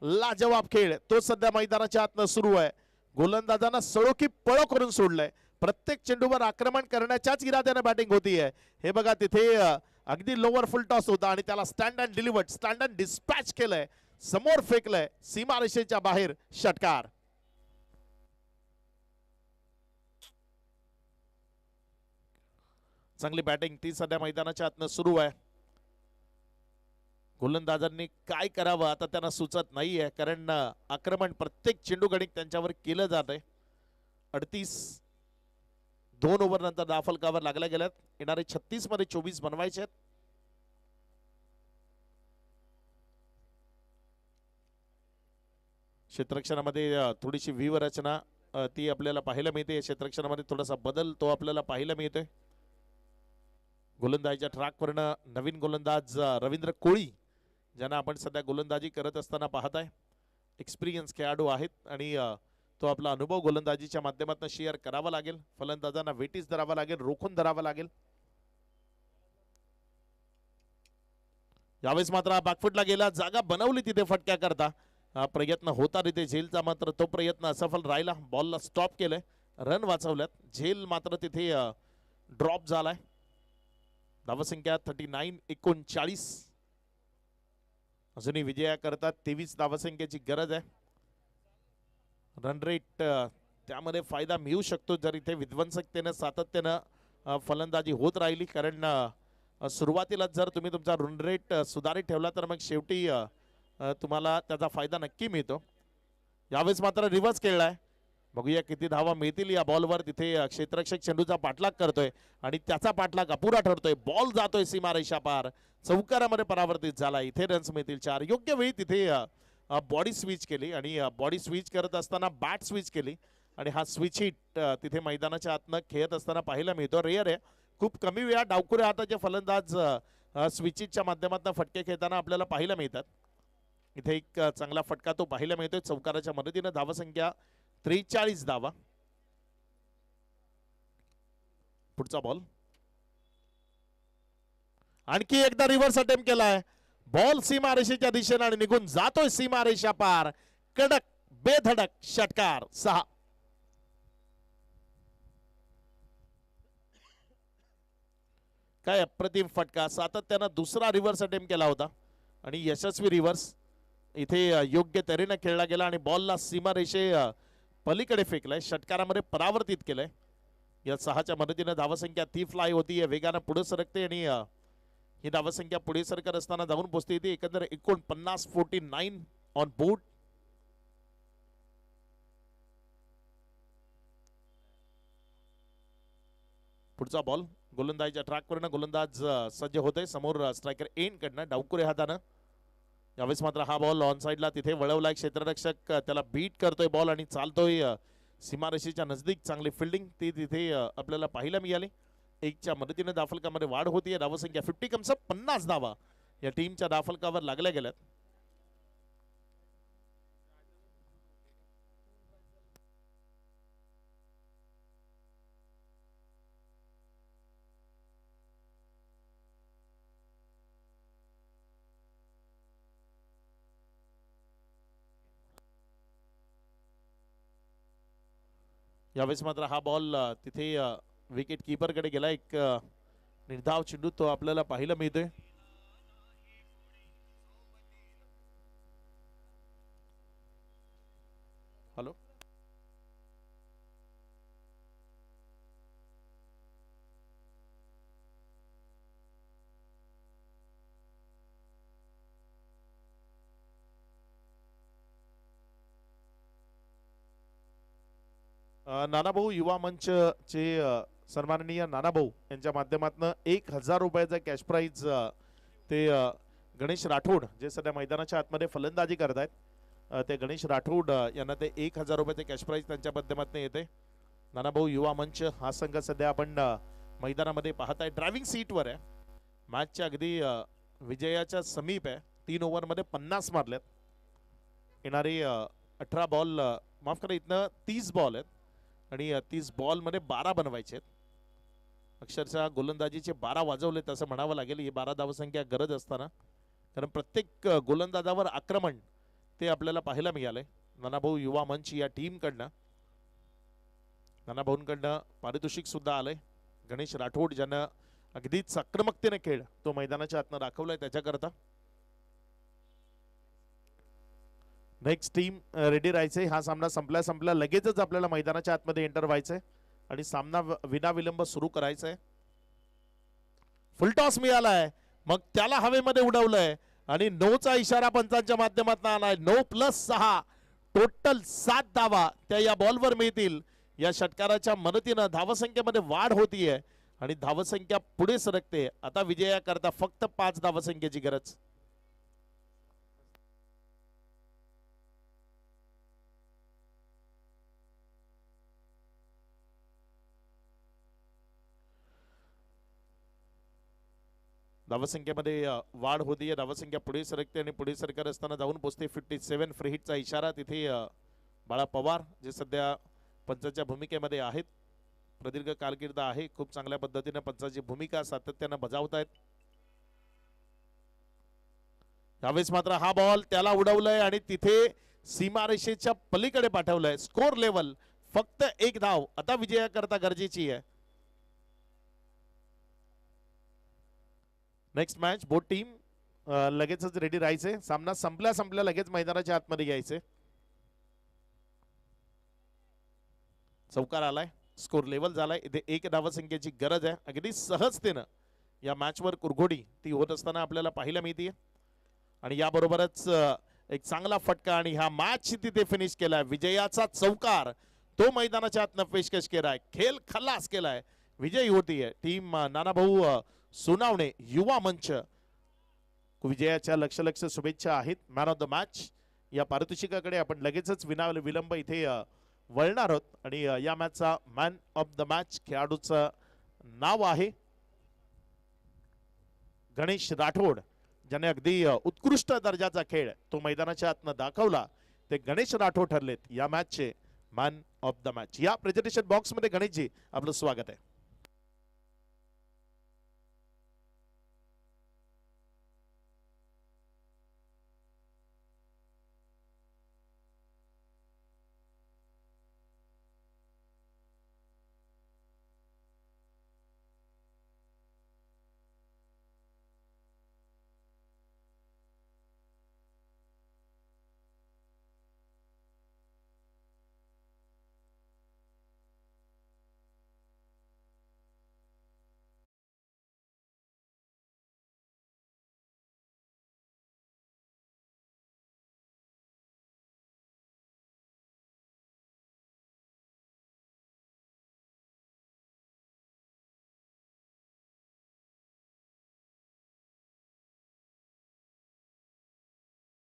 लाजवाब खेळ तो सध्या मैदानाच्या आतनं सुरू आहे. गोलंदाजांना सळो की पळो करून सोडलंय. प्रत्येक चेंडूवर आक्रमण करण्याच्याच इराद्याने बॅटिंग होतीये. हे बघा तिथे अगदी लोअर फुल टॉस होता आणि त्याला stand and delivered stand and dispatch केलंय. समोर फेकलंय सीमा रेषेच्या बाहेर. षटकार. चांगली बॅटिंग ती सध्या मैदानाच्या आतनं सुरू आहे. गोलंदाजांनी काय करावं आता त्यांना सुचत नाहीये कारण आक्रमण प्रत्येक चेंडू गणित त्यांच्यावर केलं जात आहे. 38 2 ओव्हर नंतर धावफलकावर लागल्या गेल्यात. येणारे 36 मध्ये 24 बनवायचे आहेत. क्षेत्ररक्षणामध्ये थोडीशी व्यूह रचना ती आपल्याला पाहायला मिळते. क्षेत्ररक्षणामध्ये थोडासा बदल तो आपल्याला पाहायला मिळतोय. गोलंदाजीच्या ट्रॅकवरनं नवीन गोलंदाज रवींद्र कोळी ज्यांना आपण सध्या गोलंदाजी करत असताना पाहताय. एक्सपिरियन्स खेळाडू आहेत आणि तो आपला अनुभव गोलंदाजीच्या माध्यमातून शेअर करावा लागेल. फलंदाजांना वेटीस धरावा लागेल, रोखून धरावा लागेल. यावेळेस मात्र बॅकफुटला गेला, जागा बनवली तिथे फटक्या करता. प्रयत्न होता तिथे झेलचा मात्र तो प्रयत्न असफल राहिला. बॉलला स्टॉप केलंय, रन वाचवल्यात. झेल मात्र तिथे ड्रॉप झालाय. धावसंख्या 39-39. अजूनही विजयाकरता 23 धावसंख्येची गरज आहे. रन रेट त्यामध्ये फायदा मिळू शकतो जर इथे विध्वंसकतेनं सातत्यानं फलंदाजी होत राहिली. कारण सुरुवातीलाच जर तुम्ही तुमचा रन रेट सुधारित ठेवला तर मग शेवटी तुम्हाला त्याचा फायदा नक्की मिळतो. यावेळेस मात्र रिव्हर्स खेळलाय. बघूया किती धावा मिळतील या बॉलवर. तिथे क्षेत्ररक्षक चेंडूचा पाठलाग करतोय आणि त्याचा पाठलाग अपुरा ठरतोय. बॉल जातोय सीमारेषा पार. चौकारामध्ये परावर्तित झाला. इथे रन्स मिळतील 4. योग्य वेळी तिथे बॉडी स्विच केली आणि बॉडी स्विच करत असताना बॅट स्विच केली आणि हा स्विच हिट तिथे मैदानाच्या आतनं खेळत असताना पाहायला मिळतो. रेअर आहे. खूप कमी वेळा डावखुऱ्या हाताचे फलंदाज स्विच हिटच्या माध्यमातून फटके खेळताना आपल्याला पाहायला मिळतात. इथे एक चांगला फटका तो पाहायला मिळतोय. चौकाराच्या मदतीनं धावसंख्या 43 धावा. पुढचा बॉल आणखी एकदा रिव्हर्स अटेम्प्ट केलाय. बॉल सीमारेषेच्या दिशेने आणि निघून जातोय सीमारेषा पार. कडक बेधडक षटकार. 6. काय अप्रतिम फटका. सातत्यानं दुसरा रिव्हर्स अटेम्प्ट केला होता आणि यशस्वी रिव्हर्स इथे योग्य तऱ्हेने खेळला गेला आणि बॉलला सीमारेषे पलीकडे फेकलाय. षटकारामध्ये परावर्तित केलंय. या 6च्या मदतीने धावसंख्या ती फ्लाय होती. वेगानं पुढे सरकते आणि ही धावसंख्या पुढे सरकत असताना जाऊन पोहोचते. इथे एकंदर 49-49 ऑन बोर्ड. पुढचा बॉल गोलंदाजीच्या ट्रॅकवरनं गोलंदाज सज्ज होते. समोर स्ट्रायकर एंड कडनं डावकुरे हातानं. यावेळेस मात्र हा बॉल ऑन साइडला तिथे वळवलाय. क्षेत्ररक्षक त्याला बीट करतोय बॉल आणि चालतोय सीमारेषेच्या नजदीक. चांगली फिल्डिंग ती तिथे आपल्याला पाहायला मिळाली. 1च्या मदतीने धावफलकामध्ये वाढ होतीये. धावसंख्या 50 कम्स 50 धावा या टीमच्या धावफलकावर लागल्या गेल्यात. यावेळेस मात्र हा बॉल तिथे विकेट कीपर कडे गेला. एक निर्धाव चेंडू तो आपल्याला पाहायला मिळतोय. हॅलो नाना भाऊ युवा मंच चे सन्माननीय नानाभाऊ यांच्या माध्यमातून 1000 रुपयाचा कॅश प्राइज ते गणेश राठोड जे सध्या मैदानाच्या आतमध्ये फलंदाजी करत आहेत ते गणेश राठोड यांना ते 1000 रुपयाचे कॅश प्राइज त्यांच्या माध्यमातून येते. नानाभाऊ युवा मंच हा संघ सध्या आपण मैदानामध्ये पाहताय. ड्रायव्हिंग सीटवर आहे. मॅचच्या अगदी विजयाच्या समीप आहे. 3 ओव्हरमध्ये 50 मारल्यात. येणारे 18 बॉल माफ करा इथनं 30 बॉल आहेत आणि 30 बॉलमध्ये 12 बनवायचे आहेत. अक्षरशः गोलंदाजीचे 12 वाजवलेत असं म्हणावं लागेल. ही 12 धावसंख्या गरज असताना, कारण प्रत्येक गोलंदाजावर आक्रमण ते आपल्याला पाहायला मिळालंय. नानाभाऊ युवा मंच या टीमकडनं, नानाभाऊंकडनं पारितोषिक सुद्धा आलंय. गणेश राठोड ज्यानं अगदीच आक्रमकतेने खेळ तो मैदानाच्या आतनं दाखवलाय त्याच्याकरता. नेक्स्ट टीम रेडी राहायचंय. हा सामना संपल्या लगेचच आपल्याला मैदानाच्या आतमध्ये एंटर व्हायचंय आणि सामना विनाविलंब सुरू करायचा आहे. फुलटॉस मिळालाय, मग त्याला हवेमध्ये उडवलंय आणि 9चा इशारा पंचांच्या माध्यमातून आलाय. 9+6 टोटल 7 धावा त्या या बॉलवर मिळतील. या षटकाराच्या मदतीनं धावसंख्येमध्ये वाढ होतीये आणि धावसंख्या पुढे सरकते. आता विजयाकरता फक्त 5 धावसंख्येची गरज. धावसंख्येमध्ये वाढ होतीये. धावसंख्या पुढे सरकते आणि पुढे सरकत असताना जाऊन पोहोचते 57. फ्री हिटचा इशारा तिथे बाळा पवार जे सध्या पंचाच्या भूमिकेमध्ये आहेत. प्रदीर्घ कारकीर्द आहे. खूप चांगल्या पद्धतीने पंचाची भूमिका सातत्याने बजावतायत. यावेळेस मात्र हा बॉल त्याला उडवलंय आणि तिथे सीमारेषेच्या पलीकडे पाठवलंय. स्कोर लेवल फक्त 1 धाव आता विजयाकरता गरजेची आहे. नेक्स्ट मॅच बोथ टीम लगेचच रेडी राहायचे. सामना संपल्या लगेच मैदानाच्या आतमध्ये यायचे. चौकार आलाय. स्कोर लेवल झालाय. इथे 1 धावसंख्येची गरज आहे. अगदी सहजतेनं या मॅचवर कुरघोडी ती होत असताना आपल्याला पाहायला मिळते आणि याबरोबरच एक चांगला फटका आणि हा मॅच तिथे फिनिश केलाय. विजयाचा चौकार तो मैदानाच्या आतनं पेशकश केलाय. खेळ खल्लास केलाय. विजयी होतीये टीम नानाभाऊ सोनावणे युवा मंच. विजयाच्या लक्ष शुभेच्छा आहेत. मॅन ऑफ द मॅच या पारितोषिकाकडे आपण लगेचच विलंब इथे वळणार आहोत आणि या मॅचचा मॅन ऑफ द मॅच खेळाडूचं नाव आहे गणेश राठोड, ज्याने अगदी उत्कृष्ट दर्जाचा खेळ तो मैदानाच्या आतनं दाखवला. ते गणेश राठोड ठरलेत या मॅचचे मॅन ऑफ द मॅच. या प्रेझेंटेशन बॉक्स मध्ये गणेशजी आपलं स्वागत आहे.